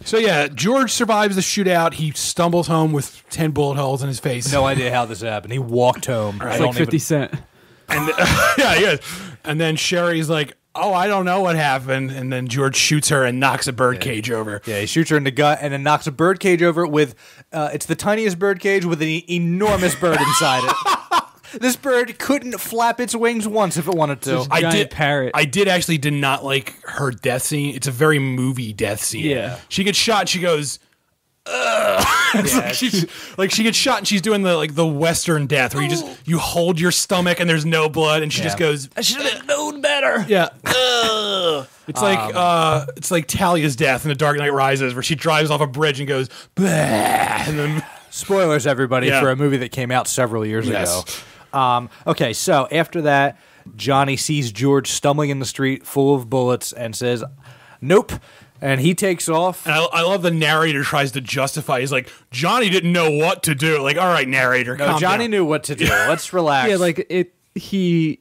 So yeah, George survives the shootout. He stumbles home with 10 bullet holes in his face. No idea how this happened. He walked home. It's like 50 Cent. And and then Sherry's like, oh, I don't know what happened. And then George shoots her and knocks a birdcage over. Yeah, he shoots her in the gut and then knocks a birdcage over with, it's the tiniest birdcage with an enormous bird inside it. This bird couldn't flap its wings once if it wanted to. Parrot. I did not like her death scene. It's a very movie death scene. Yeah. She gets shot and she goes, ugh. She gets shot and she's doing the Western death where you hold your stomach and there's no blood and she just goes, I should have known better. Yeah. It's like Talia's death in The Dark Knight Rises where she drives off a bridge and goes, bah, and then spoilers, everybody, for a movie that came out several years ago. Okay, so after that, Johnny sees George stumbling in the street full of bullets and says, nope. And he takes off. And I love the narrator tries to justify. He's like, Johnny didn't know what to do. Like, all right, narrator, calm Johnny down. knew what to do. Let's relax. Yeah, like he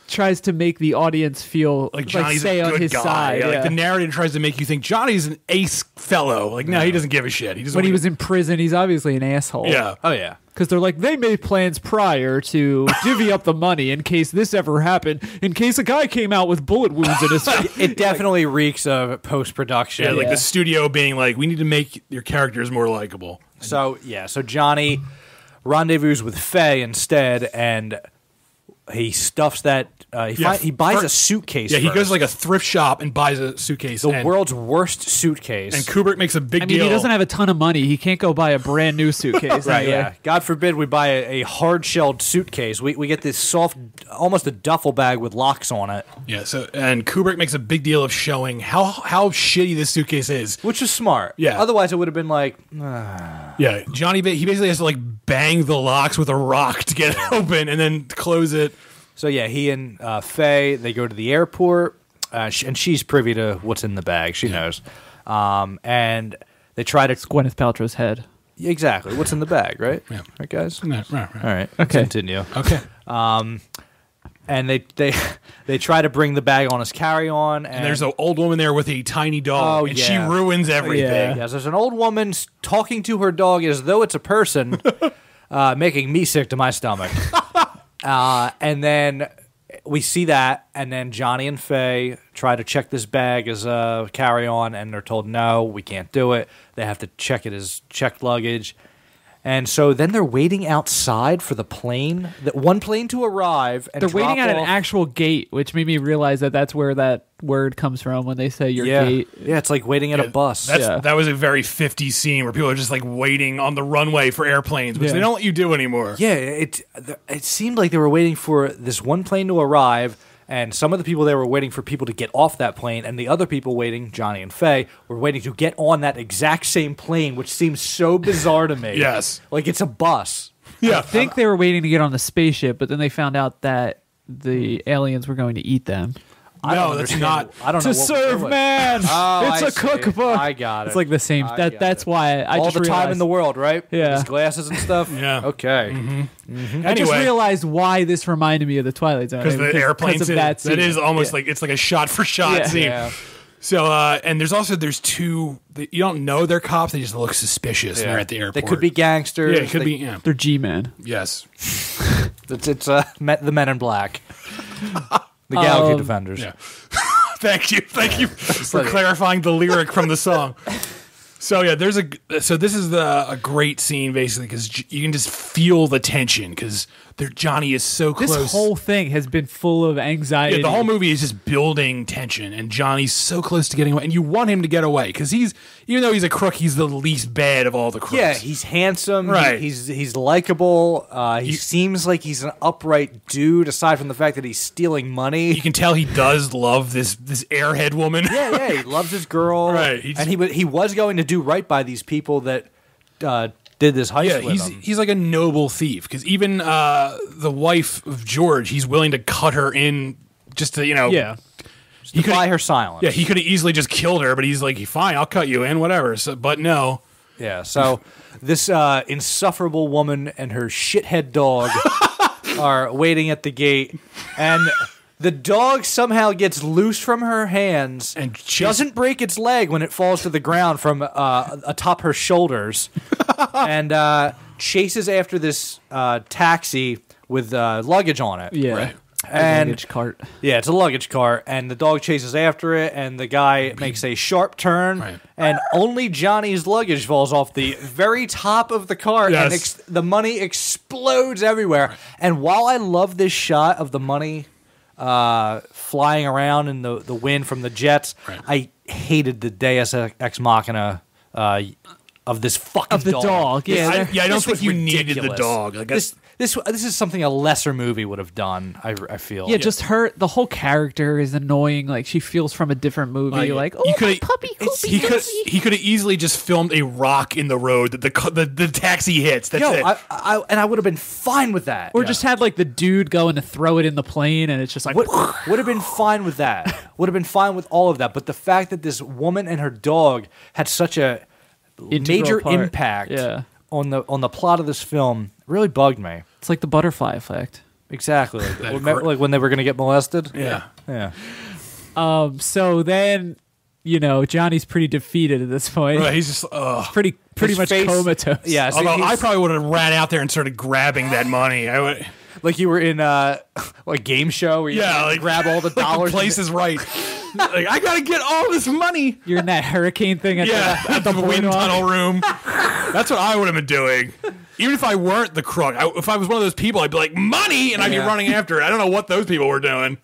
tries to make the audience feel like Johnny's stay a on good his guy. side. Yeah, Yeah. like the narrator tries to make you think Johnny's an ace fellow. Like, no, he doesn't give a shit. When he was in prison, he's obviously an asshole. Yeah. Oh, yeah. Because they're like, they made plans prior to divvy up the money in case this ever happened, in case a guy came out with bullet wounds in his face. It definitely reeks of post-production. Yeah, like the studio being like, we need to make your characters more likable. So Johnny rendezvous with Faye instead, and he stuffs that. He buys a suitcase. Yeah, he first. goes to like a thrift shop and buys a suitcase. The world's worst suitcase. And Kubrick makes a big deal. He doesn't have a ton of money. He can't go buy a brand new suitcase. Right, anyway. yeah. God forbid we buy a hard-shelled suitcase. We get this soft, almost a duffel bag with locks on it. Yeah, and Kubrick makes a big deal of showing how shitty this suitcase is. Which is smart. Yeah. Otherwise it would have been like... Yeah, Johnny, he basically has to like bang the locks with a rock to get it open and then close it. So yeah, he and Faye, they go to the airport, and she's privy to what's in the bag. She knows. And they try to... It's Gwyneth Paltrow's head. Exactly. What's in the bag, right? Yeah. Right, guys? Right. All right. Okay. Continue. Okay. And they try to bring the bag on his carry-on. And there's an old woman there with a tiny dog, and she ruins everything. Yeah. Yes, there's an old woman talking to her dog as though it's a person, making me sick to my stomach. And then we see that, and then Johnny and Faye try to check this bag as a carry-on, and they're told, no, we can't do it. They have to check it as checked luggage. And so then they're waiting outside for the plane, one plane to arrive. And they're waiting at off. an actual gate, which made me realize that that's where that word comes from when they say your gate. Yeah, it's like waiting at a bus. That was a very 50s scene where people are just like waiting on the runway for airplanes, which they don't let you do anymore. Yeah, it seemed like they were waiting for this one plane to arrive, and some of the people there were waiting for people to get off that plane, and the other people waiting, Johnny and Faye, were waiting to get on that exact same plane, which seems so bizarre to me. Yes. Like it's a bus. Yeah. I think they were waiting to get on the spaceship, but then they found out that the aliens were going to eat them. No, that's not. I don't know. To serve man. Oh, It's I a see. cookbook. I got it. It's like the same. That's why I all just the time realized, in the world, right? Yeah. His glasses and stuff. Yeah. Okay. I just Anyway. realized why this reminded me of the Twilight Zone. Because the airplane of scene. that scene. That is almost like it's like a shot-for-shot Yeah. scene. Yeah. So, and there's two. You don't know they're cops. They just look suspicious. And they're at the airport. They could be gangsters. Yeah, it could be. Yeah. They're G-men. Yes. It's the Men in Black. The Galaxy Defenders. Yeah. Thank you for clarifying the lyric from the song. So yeah, this is a great scene basically because you can just feel the tension because Johnny is so close. This whole thing has been full of anxiety. Yeah, the whole movie is just building tension, and Johnny's so close to getting away, and you want him to get away because even though he's a crook, he's the least bad of all the crooks. Yeah, he's handsome. Right. He's likable. He seems like he's an upright dude. Aside from the fact that he's stealing money, You can tell he does love this airhead woman. yeah, he loves his girl. Right. And he was going to do right by these people that did this heist with him. He's like a noble thief because even the wife of George, he's willing to cut her in just to He could buy her silence. Yeah, he could have easily just killed her, but he's like, fine, I'll cut you in, whatever. So, but no. Yeah, so this insufferable woman and her shithead dog are waiting at the gate, and the dog somehow gets loose from her hands And doesn't break its leg when it falls to the ground from atop her shoulders, and chases after this taxi with luggage on it. Yeah. Right. And luggage cart. Yeah, it's a luggage cart, and the dog chases after it, and the guy makes a sharp turn, Right. and only Johnny's luggage falls off the very top of the cart, and Yes. the money explodes everywhere. And while I love this shot of the money flying around in the wind from the jets, Right. I hated the Deus Ex Machina of this fucking Of the dog, yeah. I don't This think was you needed the ridiculous. dog. Like This is something a lesser movie would have done. I feel. Yeah, just the whole character is annoying. Like she feels from a different movie. Like, oh, you my coulda- puppy, he could have easily just filmed a rock in the road that the taxi hits. That's it. I would have been fine with that. Or just had like the dude going to throw it in the plane, and it's just like, would have been fine with that. Would have been fine with all of that. But the fact that this woman and her dog had such a Integral major part. impact Yeah. on the plot of this film really bugged me. it's like the butterfly effect. Exactly. Like when they were going to get molested. Yeah. Yeah. So then, Johnny's pretty defeated at this point. Right, he's just Pretty His much face- comatose. Yeah. So Although I he's- probably would have ran out there and started grabbing that money. I would. like you were in like game show where you Like grab all the dollars. The place is right. Like I gotta get all this money. You're in that hurricane thing at Yeah, the the wind boardwalk. tunnel room. That's what I would have been doing. Even if I weren't the crook, if I was one of those people, I'd be like, money, and I'd be running after it. I don't know what those people were doing.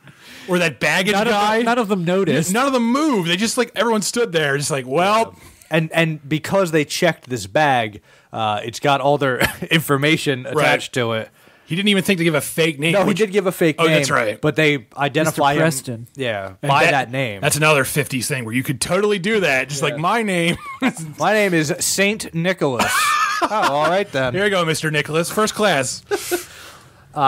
Or that baggage guy. None of them noticed. None of them moved. They just everyone stood there, just like, well, And because they checked this bag, it's got all their information attached to it. he didn't even think to give a fake name. No, he did give a fake name. Oh, that's right. But they identify Mr. him. Preston. Yeah, And by that name. That's another 50s thing where you could totally do that. Just like my name. My name is Saint Nicholas. Oh, all right then. Here you go, Mr. Nicholas. First class.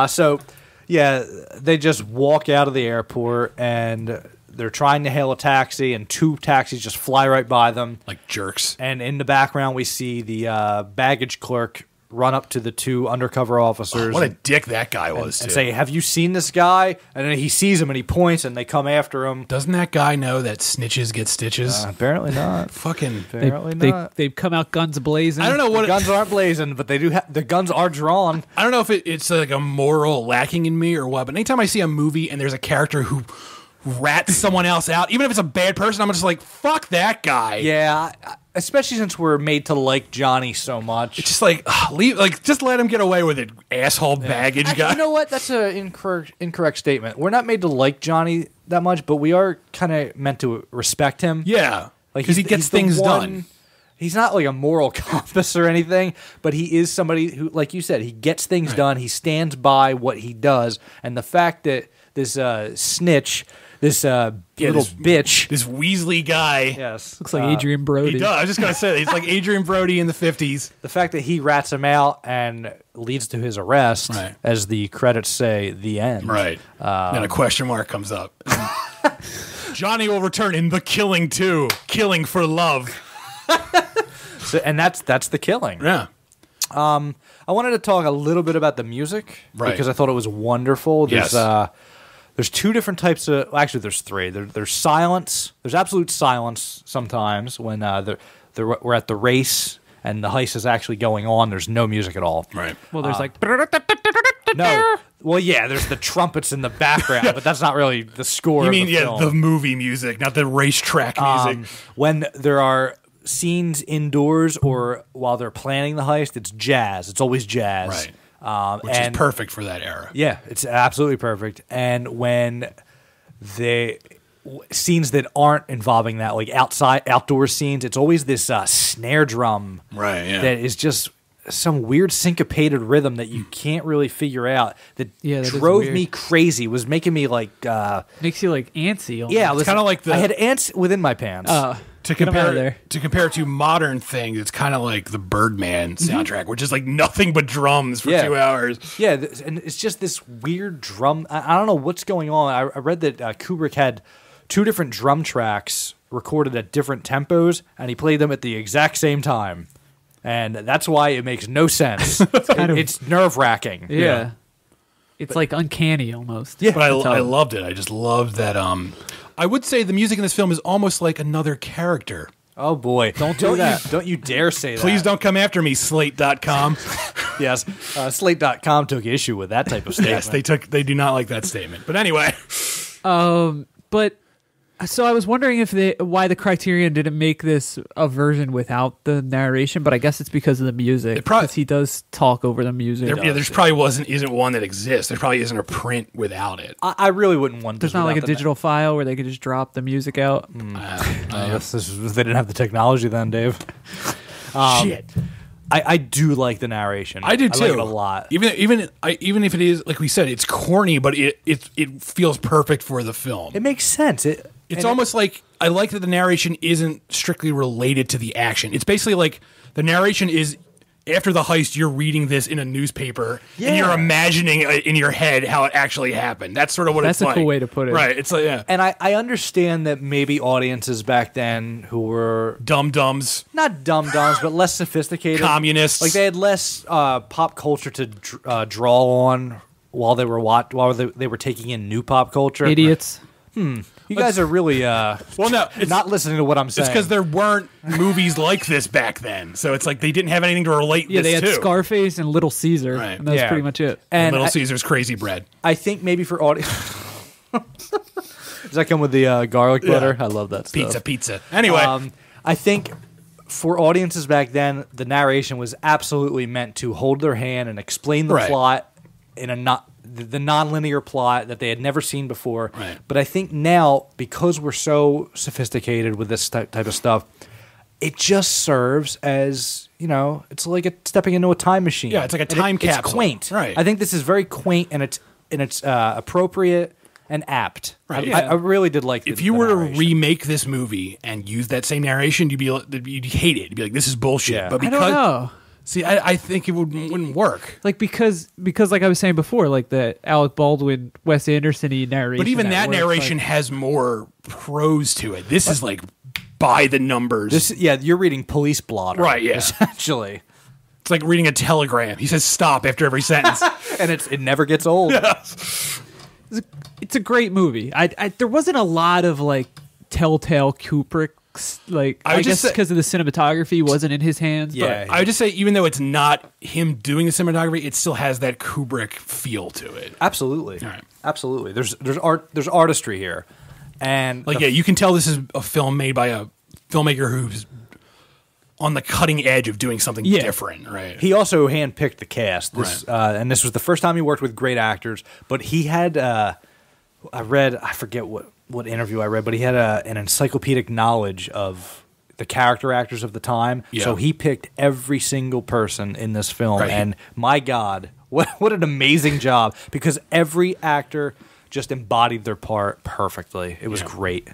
So, yeah, they just walk out of the airport and they're trying to hail a taxi, and two taxis just fly right by them. Like jerks. And in the background, we see the baggage clerk run up to the two undercover officers. What a dick that guy was, and too. say, "Have you seen this guy?" And then he sees him and he points, and they come after him. Doesn't that guy know that snitches get stitches? Apparently not. Fucking. Apparently not. They've come out guns blazing. I don't know what The guns aren't blazing, but they do. The guns are drawn. I don't know if it's like a moral lacking in me or what, but anytime I see a movie and there's a character who rats someone else out, even if it's a bad person, I'm just like, fuck that guy. Yeah, especially since we're made to like Johnny so much. It's just like, leave, like, just let him get away with it, asshole baggage Actually, guy. you know what? That's an incorrect statement. We're not made to like Johnny that much, but we are kind of meant to respect him. Yeah. Like Because he gets he's the things one- done. He's not like a moral compass or anything, but he is somebody who, like you said, he gets things done. He stands by what he does, and the fact that this snitch, this little bitch, This Weasley guy. yes, Looks like Adrian Brody. He does. I was just going to say, he's like Adrian Brody in the 50s. the fact that he rats him out and leads to his arrest, Right. as the credits say, the end. Right. Then a question mark comes up. Johnny will return in The Killing 2. Killing for Love. So, and that's the killing. Yeah. I wanted to talk a little bit about the music, Right. because I thought it was wonderful. There's Yes. there's two different types of. Well, actually, there's three. There's silence. There's absolute silence sometimes when we're at the race and the heist is actually going on. There's no music at all. Right. Well, there's like No. Well, yeah. There's the trumpets in the background, but that's not really the score. You of mean, the yeah, film. the movie music, not the racetrack music. When there are scenes indoors or while they're planning the heist, it's jazz. It's always jazz. Which is perfect for that era. Yeah, it's absolutely perfect. And when scenes that aren't involving that, like outdoor scenes, it's always this snare drum that is just some weird syncopated rhythm that you can't really figure out that drove me crazy. Was making me like makes you like antsy almost. Yeah, it's kind of like I had ants within my pants. To compare to modern things, it's kind of like the Birdman soundtrack, which is like nothing but drums for 2 hours. Yeah, and it's just this weird drum. I don't know what's going on. I read that Kubrick had 2 different drum tracks recorded at different tempos, and he played them at the exact same time. And that's why it makes no sense. It's nerve-wracking. Yeah. It's like uncanny almost. Yeah, but I loved it. I just loved that. I would say the music in this film is almost like another character. Oh, boy. Don't do that. Don't you dare say that. Please don't come after me, Slate.com. Yes. Slate.com took issue with that type of statement. Yes, they do not like that statement. But anyway. But so I was wondering why the Criterion didn't make this a version without the narration, but I guess it's because of the music. Because he does talk over the music. There's probably isn't one that exists. There probably isn't a print without it. I really wouldn't want. There's not like a digital file where they could just drop the music out. I guess they didn't have the technology then, Dave. Shit. I do like the narration. I do too. I like it a lot. Even if it is, like we said, it's corny, but it feels perfect for the film. It makes sense. It's almost like I like that the narration isn't strictly related to the action. It's basically like the narration is after the heist, you're reading this in a newspaper and you're imagining in your head how it actually happened. That's sort of what it's like. That's a cool way to put it. Right. It's like, yeah. And I understand that maybe audiences back then who were dum-dums. Not dum-dums, but less sophisticated. Communists. Like they had less pop culture to draw on while they were taking in new pop culture. Idiots. You guys are really not listening to what I'm saying. It's because there weren't movies like this back then. So it's like they didn't have anything to relate this to. Yeah, they had Scarface and Little Caesar. Right. And that's pretty much it. And Little Caesar's Crazy Bread. I think maybe for audience... Does that come with the garlic butter? I love that stuff. Pizza. Anyway. I think for audiences back then, the narration was absolutely meant to hold their hand and explain the plot in the non-linear plot that they had never seen before. Right. But I think now, because we're so sophisticated with this type of stuff, it just serves as, it's like stepping into a time machine. Yeah, it's like a time capsule. It's quaint. Right. I think this is very quaint, and it's appropriate and apt. Right. I really did like If you were to remake this movie and use that same narration, you'd hate it. You'd be like, this is bullshit. Yeah. But because, I don't know. See, I think it wouldn't work. Like because like I was saying before, like the Alec Baldwin, Wes Anderson-y narration. But even that narration has more prose to it. This is like by the numbers. You're reading police blotter. Right, yeah. Essentially. It's like reading a telegram. He says stop after every sentence. And it never gets old. Yeah. It's a great movie. There wasn't a lot of like telltale Kubrick. Like I guess because of the cinematography wasn't in his hands. Yeah, but I would just say even though it's not him doing the cinematography, it still has that Kubrick feel to it. Absolutely, right. Absolutely. There's artistry here, and you can tell this is a film made by a filmmaker who's on the cutting edge of doing something different. Right. He also handpicked the cast. Right. And this was the first time he worked with great actors. But he had I forget what interview I read, but he had an encyclopedic knowledge of the character actors of the time. Yeah. So he picked every single person in this film. Right. And my God, what an amazing job. Because every actor just embodied their part perfectly. It was great.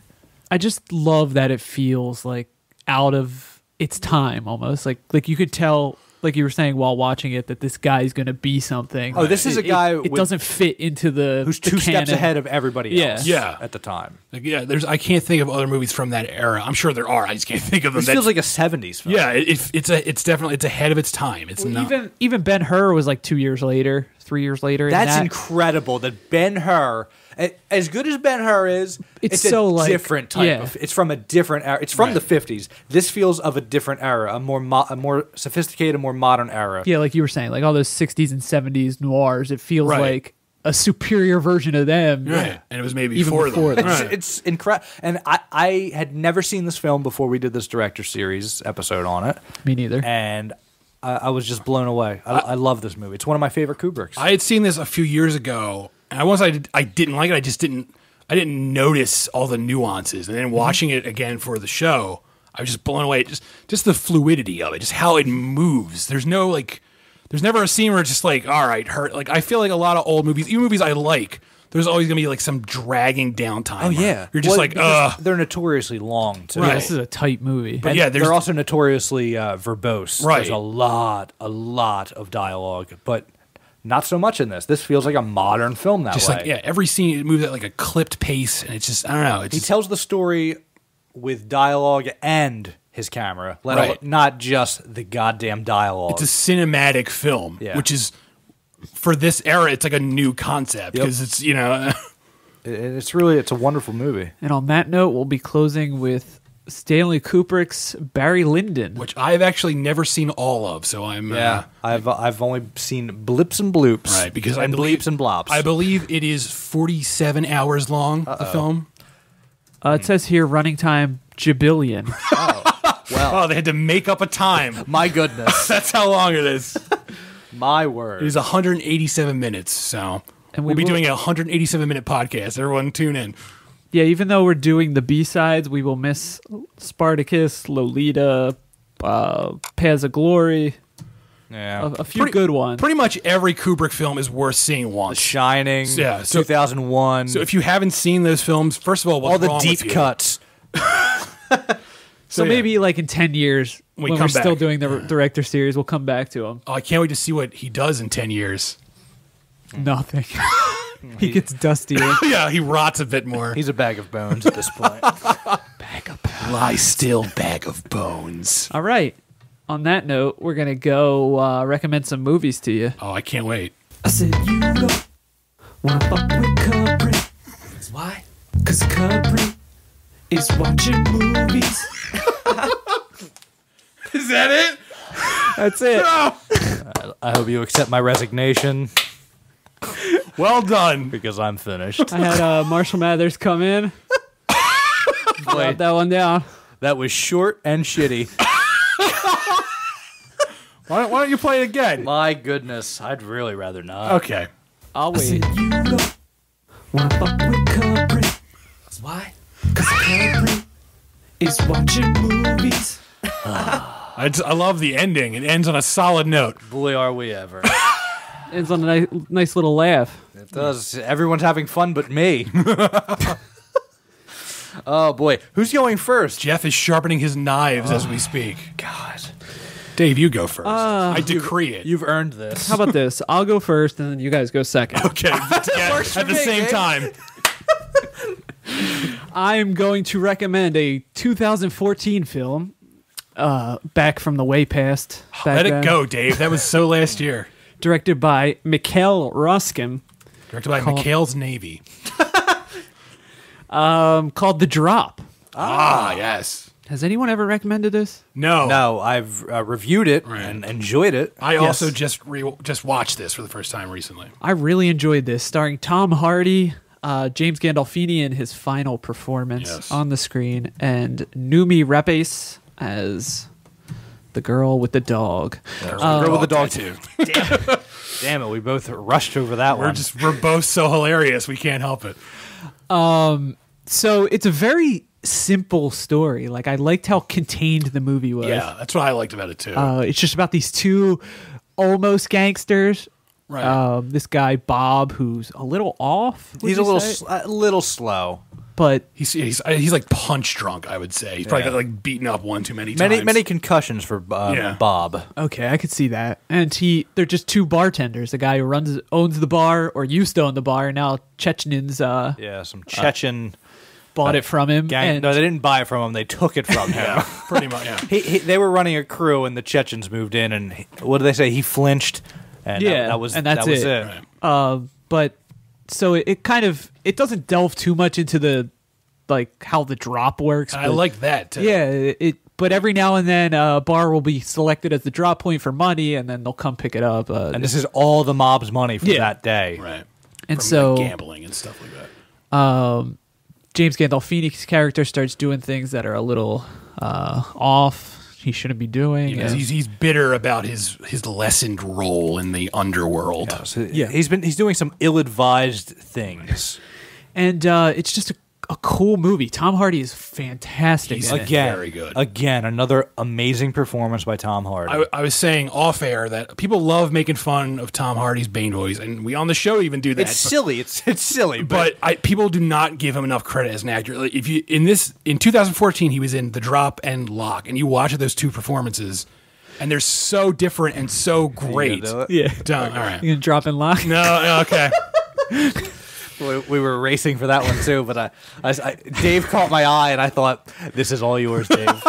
I just love that it feels like out of its time almost. Like you could tell, like you were saying while watching it, that this guy's going to be something. Oh, this is a guy it doesn't fit into who's two steps ahead of everybody else. Yeah. At the time. Like, I can't think of other movies from that era. I'm sure there are. I just can't think of them. This feels like a 70s film. Yeah, it's definitely ahead of its time. It's not even Ben-Hur was like 2 years later, 3 years later. That's incredible that Ben-Hur, as good as Ben-Hur is, it's so a different type of. It's from a different era. It's from the 50s. This feels of a different era, a more sophisticated, more modern era. Yeah, like you were saying, like all those 60s and 70s noirs. It feels like a superior version of them. Right. And it was maybe even before them. It's incredible. And I had never seen this film before we did this director series episode on it. Me neither. And I was just blown away. I love this movie. It's one of my favorite Kubricks. I had seen this a few years ago, and I didn't like it. I didn't notice all the nuances. And then watching it again for the show, I was just blown away. Just the fluidity of it, just how it moves. There's never a scene where it's just like, all right, hurt. Like, I feel like a lot of old movies, even movies I like, there's always going to be like some dragging downtime. Oh, yeah. You're just They're notoriously long, too. Yeah, this is a tight movie. But yeah, they're also notoriously verbose. Right. There's a lot of dialogue, but not so much in this. This feels like a modern film that just way. like, yeah, every scene it moves at like a clipped pace, and it's just, I don't know. He tells the story with dialogue and his camera, not just the goddamn dialogue. It's a cinematic film, which is, for this era, it's like a new concept because it's, it's a wonderful movie. And on that note, we'll be closing with Stanley Kubrick's Barry Lyndon, which I've actually never seen all of. So I'm I've only seen blips and bloops, right? Because and bleeps and blops. I believe it is 47 hours long. The film. It says here running time jabillion. Oh, they had to make up a time. My goodness, that's how long it is. My word. It is 187 minutes. So we'll be doing a 187-minut podcast. Everyone, tune in. Yeah, even though we're doing the B-sides, we will miss Spartacus, Lolita, Paths of Glory. Yeah, a few good ones. Pretty much every Kubrick film is worth seeing once. The Shining, 2001. So if you haven't seen those films, first of all, what's all the wrong deep with you? cuts. So maybe like in 10 years, when we're still doing the director series, we'll come back to him. Oh, I can't wait to see what he does in 10 years. Nothing. He gets dustier. Yeah, he rots a bit more. He's a bag of bones at this point. Bag of bones. Lie still, bag of bones. All right. On that note, we're going to go recommend some movies to you. Oh, I can't wait. I said you don't wanna fuck with CutPrint. Why? Cause CutPrint is watching movies. Is that it? That's it. I hope you accept my resignation. Well done. Because I'm finished. I had Marshall Mathers come in. Write that one down. That was short and shitty. Why don't you play it again? My goodness, I'd really rather not. Okay. I'll I wait. said you don't wanna fuck with CutPrint. Why? Cause CutPrint is watching movies. I love the ending. It ends on a solid note. Boy, are we ever. Ends on a nice little laugh. It does. Everyone's having fun but me. Oh, boy. Who's going first? Jeff is sharpening his knives as we speak. God. Dave, you go first. I decree it. You've earned this. How about this? I'll go first, and then you guys go second. Okay. At the same time. I'm going to recommend a 2014 film, back from the way past. Let it go, Dave. That was so last year. Directed by Mikhail Ruskin. Directed by Mikhail's Navy. Called The Drop. Ah, yes. Has anyone ever recommended this? No. No, I've reviewed it and enjoyed it. I also just watched this for the first time recently. I really enjoyed this, starring Tom Hardy, James Gandolfini in his final performance on the screen, and Noomi Rapace as the girl with the dog. The girl with the dog too. Damn it, we both rushed over that one. We're both so hilarious, we can't help it. So it's a very simple story. Like, I liked how contained the movie was. Yeah, that's what I liked about it too. It's just about these two almost gangsters. Right. This guy Bob, who's a little off. He's a little slow, but he's like punch drunk. I would say he's probably got like beaten up one too many times. Many concussions for Bob. Okay, I could see that. And they're just two bartenders. The guy who owns the bar, or used to own the bar, and now Chechenins. Some Chechen bought it from him. No, they didn't buy it from him. They took it from him. Yeah, pretty much. Yeah. They were running a crew, and the Chechens moved in, and what did they say? He flinched. And that was it. Right. But so it doesn't delve too much into the how the drop works. I like that too. Yeah, but every now and then a bar will be selected as the drop point for money, and then they'll come pick it up. And this is all the mob's money for that day, right? And from gambling and stuff like that. James Gandolfini's character starts doing things that are a little off. he shouldn't be doing. Because he's bitter about his lessened role in the underworld. Yeah, so he's doing some ill-advised things. And it's just a cool movie. Tom Hardy is fantastic. He's in it. very good. Again, another amazing performance by Tom Hardy. I was saying off air that people love making fun of Tom Hardy's Bane voice, and we on the show even do that. It's silly. It's silly, but people do not give him enough credit as an actor. Like if you in 2014, he was in The Drop and Lock, and you watch those two performances, and they're so different and so great. Yeah. Done. All right. You gonna drop in lock? No. Okay. We were racing for that one too, but Dave caught my eye, and I thought, "This is all yours, Dave."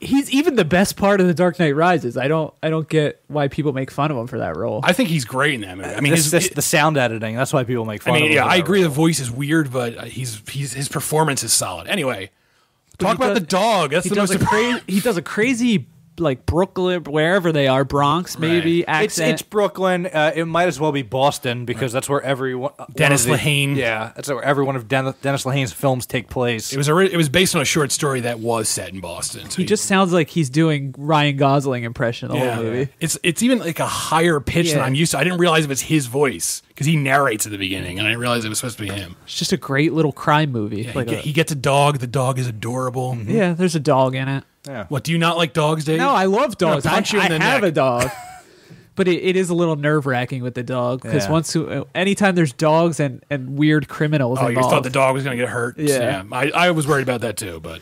He's even the best part of The Dark Knight Rises. I don't get why people make fun of him for that role. I think he's great in that movie. I mean, the sound editing. That's why people make fun of him. Yeah, I agree. The voice is weird, but his performance is solid. Anyway, talk about the dog. That's the most he does a crazy like Brooklyn, wherever they are, Bronx maybe accent. It's Brooklyn. It might as well be Boston because that's where everyone Dennis Lehane. Yeah, that's where every one of Dennis Lehane's films take place. It was based on a short story that was set in Boston. So he just sounds like he's doing Ryan Gosling impression the whole movie. It's even like a higher pitch than I'm used to. I didn't realize it was his voice because he narrates at the beginning, and I didn't realize it was supposed to be him. It's just a great little crime movie. Yeah, he gets a dog. The dog is adorable. Mm-hmm. Yeah, there's a dog in it. Yeah. What, do you not like dogs, Dave? No, I love dogs. I I have a dog. But it is a little nerve-wracking with the dog because anytime there's dogs and weird criminals involved. You thought the dog was going to get hurt? Yeah. I was worried about that too, but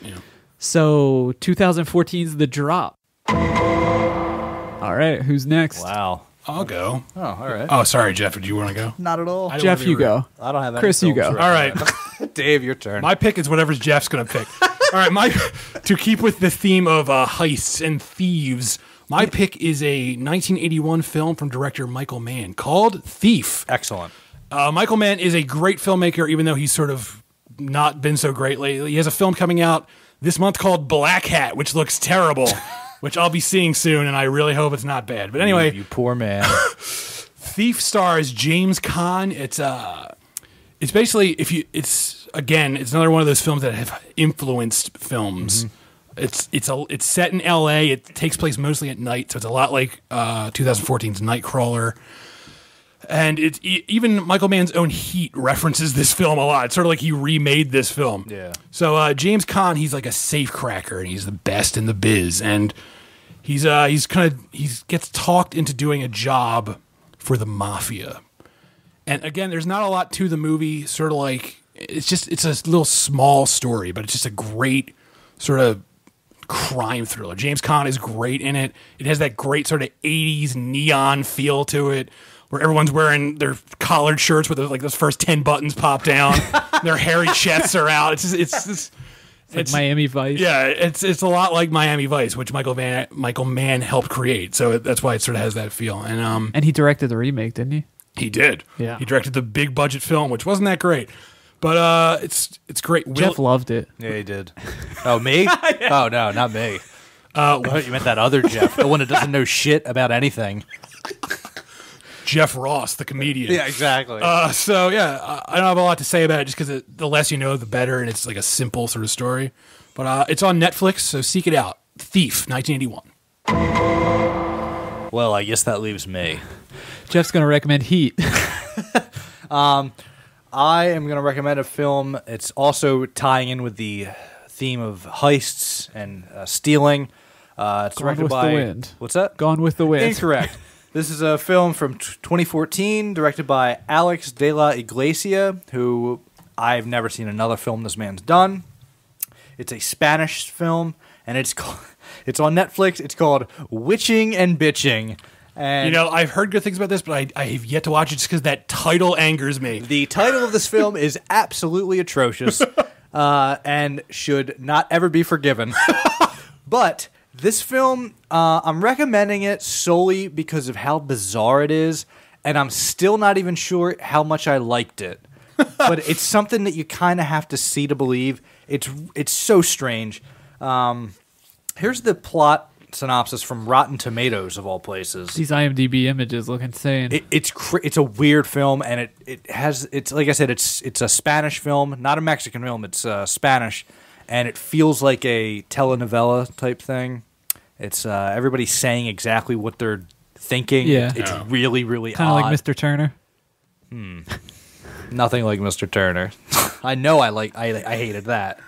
So 2014's The Drop. All right, who's next? Wow. I'll go. Oh, all right. Oh, sorry, Jeff. Do you want to go? Not at all. Jeff, you go. I don't have any Chris, you films go. to All right. Dave, your turn. My pick is whatever Jeff's going to pick. All right, to keep with the theme of heists and thieves, my pick is a 1981 film from director Michael Mann called Thief. Excellent. Michael Mann is a great filmmaker, even though he's sort of not been so great lately. He has a film coming out this month called Black Hat, which looks terrible, which I'll be seeing soon, and I really hope it's not bad. But anyway, you poor man. Thief stars James Caan. It's basically it's another one of those films that have influenced films. Mm-hmm. It's set in L.A. It takes place mostly at night, so it's a lot like 2014's Nightcrawler. And even Michael Mann's own Heat references this film a lot. It's sort of like he remade this film. Yeah. So James Caan, he's like a safecracker, and he's the best in the biz. And he gets talked into doing a job for the mafia. And again, there's not a lot to the movie. Sort of like it's a little small story, but it's just a great sort of crime thriller. James Caan is great in it. It has that great sort of 80s neon feel to it, where everyone's wearing their collared shirts with like those first 10 buttons pop down. Their hairy chests are out. It's like Miami Vice. Yeah, it's a lot like Miami Vice, which Michael Mann helped create. So that's why it sort of has that feel. And he directed the remake, didn't he? He did. Yeah. He directed the big budget film, which wasn't that great. But it's great. Jeff loved it. Yeah, he did. Oh, me? Oh, no, not me. You meant that other Jeff, the one that doesn't know shit about anything. Jeff Ross, the comedian. Yeah, exactly. So, yeah, I don't have a lot to say about it just because the less you know, the better, and it's like a simple sort of story. But it's on Netflix, so seek it out. Thief, 1981. Well, I guess that leaves me. Jeff's going to recommend Heat. I am going to recommend a film. It's also tying in with the theme of heists and stealing. It's directed by... the Wind. What's that? Gone with the Wind. Incorrect. This is a film from 2014, directed by Alex de la Iglesia, who I've never seen another film this man's done. It's a Spanish film, and it's on Netflix. It's called Witching and Bitching. And I've heard good things about this, but I have yet to watch it just because that title angers me. The title of this film is absolutely atrocious and should not ever be forgiven. But this film, I'm recommending it solely because of how bizarre it is, and I'm still not even sure how much I liked it. But it's something that you kind of have to see to believe. It's so strange. Here's the plot synopsis from Rotten Tomatoes, of all places. These IMDb images look insane. It's a weird film, and it's like I said, it's a Spanish film, not a Mexican film. It's Spanish, and it feels like a telenovela type thing. It's everybody saying exactly what they're thinking. Yeah. It's really, really Kind odd. of like Mr. Turner. Nothing like Mr. Turner. I know I hated that.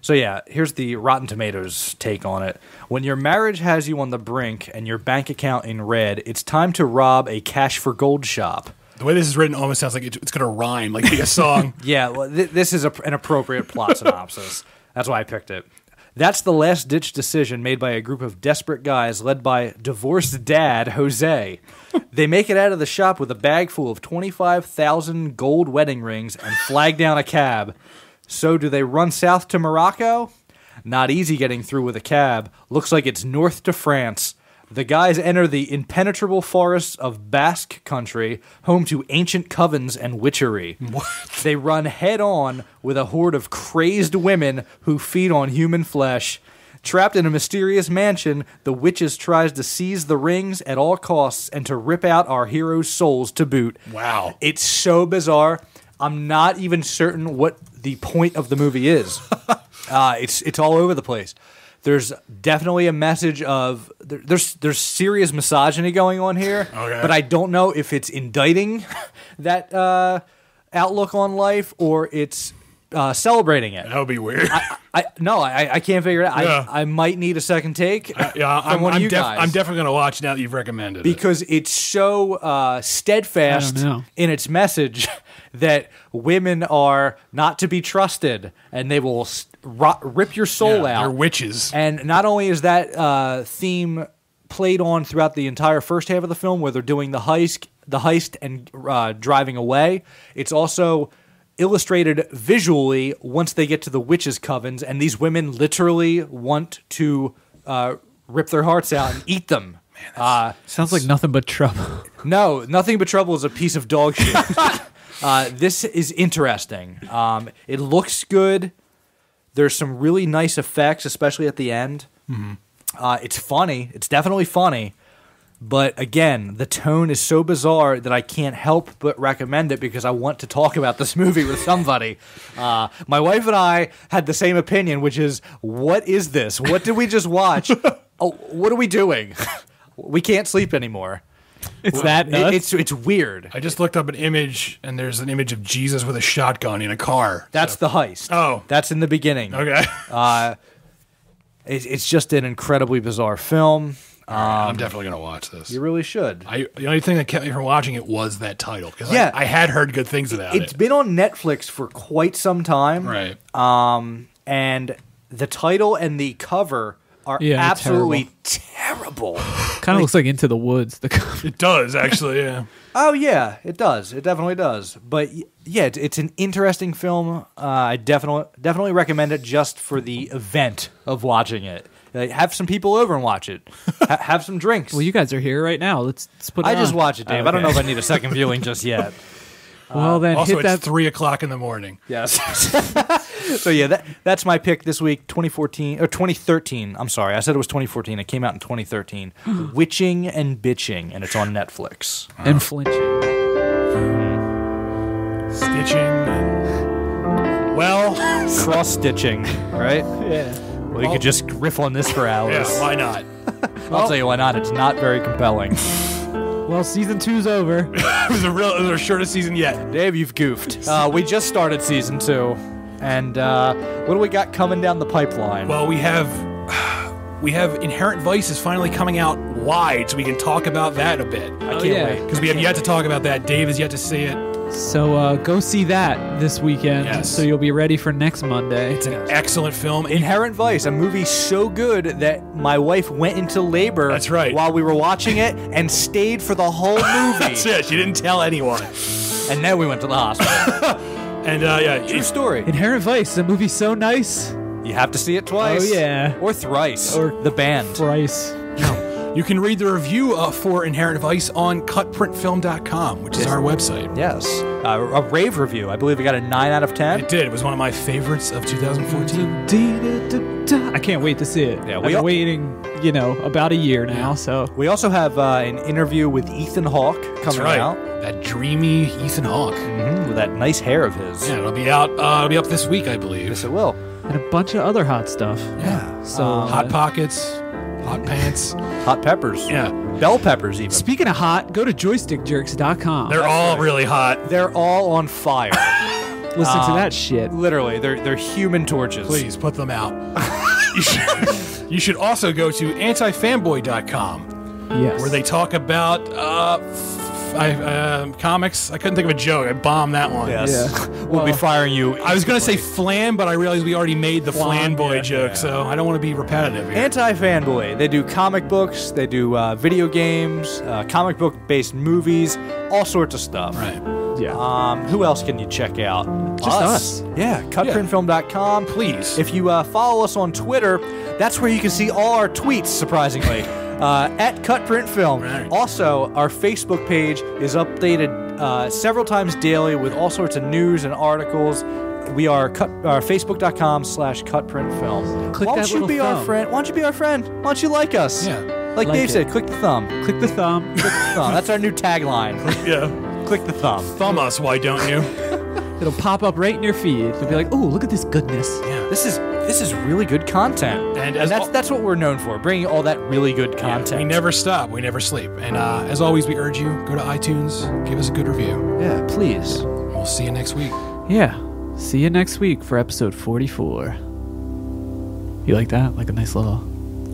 So yeah, here's the Rotten Tomatoes take on it. When your marriage has you on the brink and your bank account in red, it's time to rob a cash for gold shop. The way this is written almost sounds like it's going to rhyme, like be a song. Yeah, well, this is an appropriate plot synopsis. That's why I picked it. That's the last-ditch decision made by a group of desperate guys led by divorced dad, Jose. They make it out of the shop with a bag full of 25,000 gold wedding rings and flag down a cab. So do they run south to Morocco? Not easy getting through with a cab. Looks like it's north to France. The guys enter the impenetrable forests of Basque country, home to ancient covens and witchery. What? They run head-on with a horde of crazed women who feed on human flesh. Trapped in a mysterious mansion, the witches tries to seize the rings at all costs and to rip out our heroes' souls to boot. Wow. It's so bizarre. I'm not even certain what the point of the movie is. It's all over the place. There's definitely a message of there's serious misogyny going on here, Okay. but I don't know if it's indicting that outlook on life or it's celebrating it. That would be weird. I can't figure it out. Yeah. I might need a second take. I'm one of you guys. I'm definitely going to watch now that you've recommended it. Because it's so steadfast I don't know. in its message that women are not to be trusted and they will rip your soul out. They're witches. And not only is that theme played on throughout the entire first half of the film where they're doing the heist and driving away, it's also illustrated visually once they get to the witches' covens, and these women literally want to rip their hearts out and eat them. Sounds like Nothing But Trouble. No, Nothing But Trouble is a piece of dog shit. This is interesting. It looks good. There's some really nice effects, especially at the end. Mm-hmm. It's funny. It's definitely funny. But again, the tone is so bizarre that I can't help but recommend it because I want to talk about this movie with somebody. My wife and I had the same opinion, which is, what is this? What did we just watch? Oh, what are we doing? We can't sleep anymore. It's that nuts? It's weird. I just looked up an image, and there's an image of Jesus with a shotgun in a car. That's the heist. Oh. That's in the beginning. Okay. It's just an incredibly bizarre film. I'm definitely going to watch this. You really should. The only thing that kept me from watching it was that title. Because Yeah. I had heard good things about It's it. been on Netflix for quite some time. Right. And the title and the cover are Yeah, absolutely terrible. Kind of looks like Into the Woods. The cover. It does, actually, yeah. Oh, yeah, it does. It definitely does. But yeah, it's an interesting film. I definitely recommend it just for the event of watching it. Have some people over and watch it. Have some drinks. Well, you guys are here right now. Let's put it I on. just watch it, Dave. I don't know if I need a second viewing just yet. Well, then Also, hit it's that. 3 o'clock in the morning. Yes. So yeah, that's my pick this week. 2013. I'm sorry, I said it was 2014. It came out in 2013. Witching and Bitching, and it's on Netflix. And flinching. Stitching. And, well, Cross stitching, right? Yeah. Well, you could just riff on this for hours. yeah, why not? I'll tell you why not. It's not very compelling. Well, season 2's over. It was the shortest season yet. Dave, you've goofed. We just started season 2, and what do we got coming down the pipeline? Well, we have Inherent Vice is finally coming out wide, so we can talk about that a bit. I can't yeah. wait. Because we have yet to talk about that. Dave has yet to see it. So go see that this weekend. Yes. So you'll be ready for next Monday. It's an excellent film. Inherent Vice, a movie so good that my wife went into labor. That's right. While we were watching it and stayed for the whole movie. That's it. She didn't tell anyone. And then we went to the hospital. And yeah, True story. Inherent Vice, a movie so nice. You have to see it twice. Oh, yeah. Or thrice. Or the band. Thrice. you can read the review for Inherent Vice on cutprintfilm.com, which is our website. Yes. A rave review. I believe we got a 9 out of 10. It did. It was one of my favorites of 2014. I can't wait to see it. Yeah, I've been waiting, about a year now. So We also have an interview with Ethan Hawke coming right. out. That dreamy Ethan Hawke. With that nice hair of his. Yeah, it'll be out. It'll be up this week, I believe. Yes, it will. And a bunch of other hot stuff. Yeah. So Hot Pockets, Hot Pants. Hot peppers. Yeah. Bell peppers, even. Speaking of hot, go to joystickjerks.com. They're all really hot. They're all on fire. Listen to that shit. Literally, they're human torches. Please put them out. You should also go to antifanboy.com, Yes. where they talk about comics. I couldn't think of a joke. I bombed that one. Yes. Yeah. We'll be firing you. I was going to say flan, but I realized we already made the flan boy yeah, joke, yeah. so I don't want to be repetitive here. Anti-fanboy. They do comic books. They do video games, comic book-based movies, all sorts of stuff. Right. Yeah. Who else can you check out? Just us. Yeah, cutprintfilm.com. Please. If you follow us on Twitter, that's where you can see all our tweets, surprisingly. At CutPrintFilm. Right. Also, our Facebook page is updated several times daily with all sorts of news and articles. We are facebook.com/cutprintfilm. Click Why that don't you little be our thumb. friend? Why don't you be our friend? Why don't you like us? Yeah. Like Like Dave it. said, click the thumb. Click the thumb. Click the thumb. That's our new tagline. Yeah. Click the thumb. Thumb us, why don't you? It'll pop up right in your feed. You'll be like, "Ooh, look at this goodness." Yeah. This is really good content, And and that's what we're known for, bringing all that really good content. We never stop. We never sleep. And as always, we urge you, go to iTunes, give us a good review. Yeah, please. We'll see you next week. Yeah. See you next week for episode 44. You like that? Like a nice little...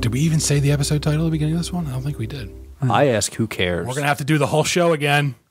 Did we even say the episode title at the beginning of this one? I don't think we did. I ask, who cares? We're going to have to do the whole show again.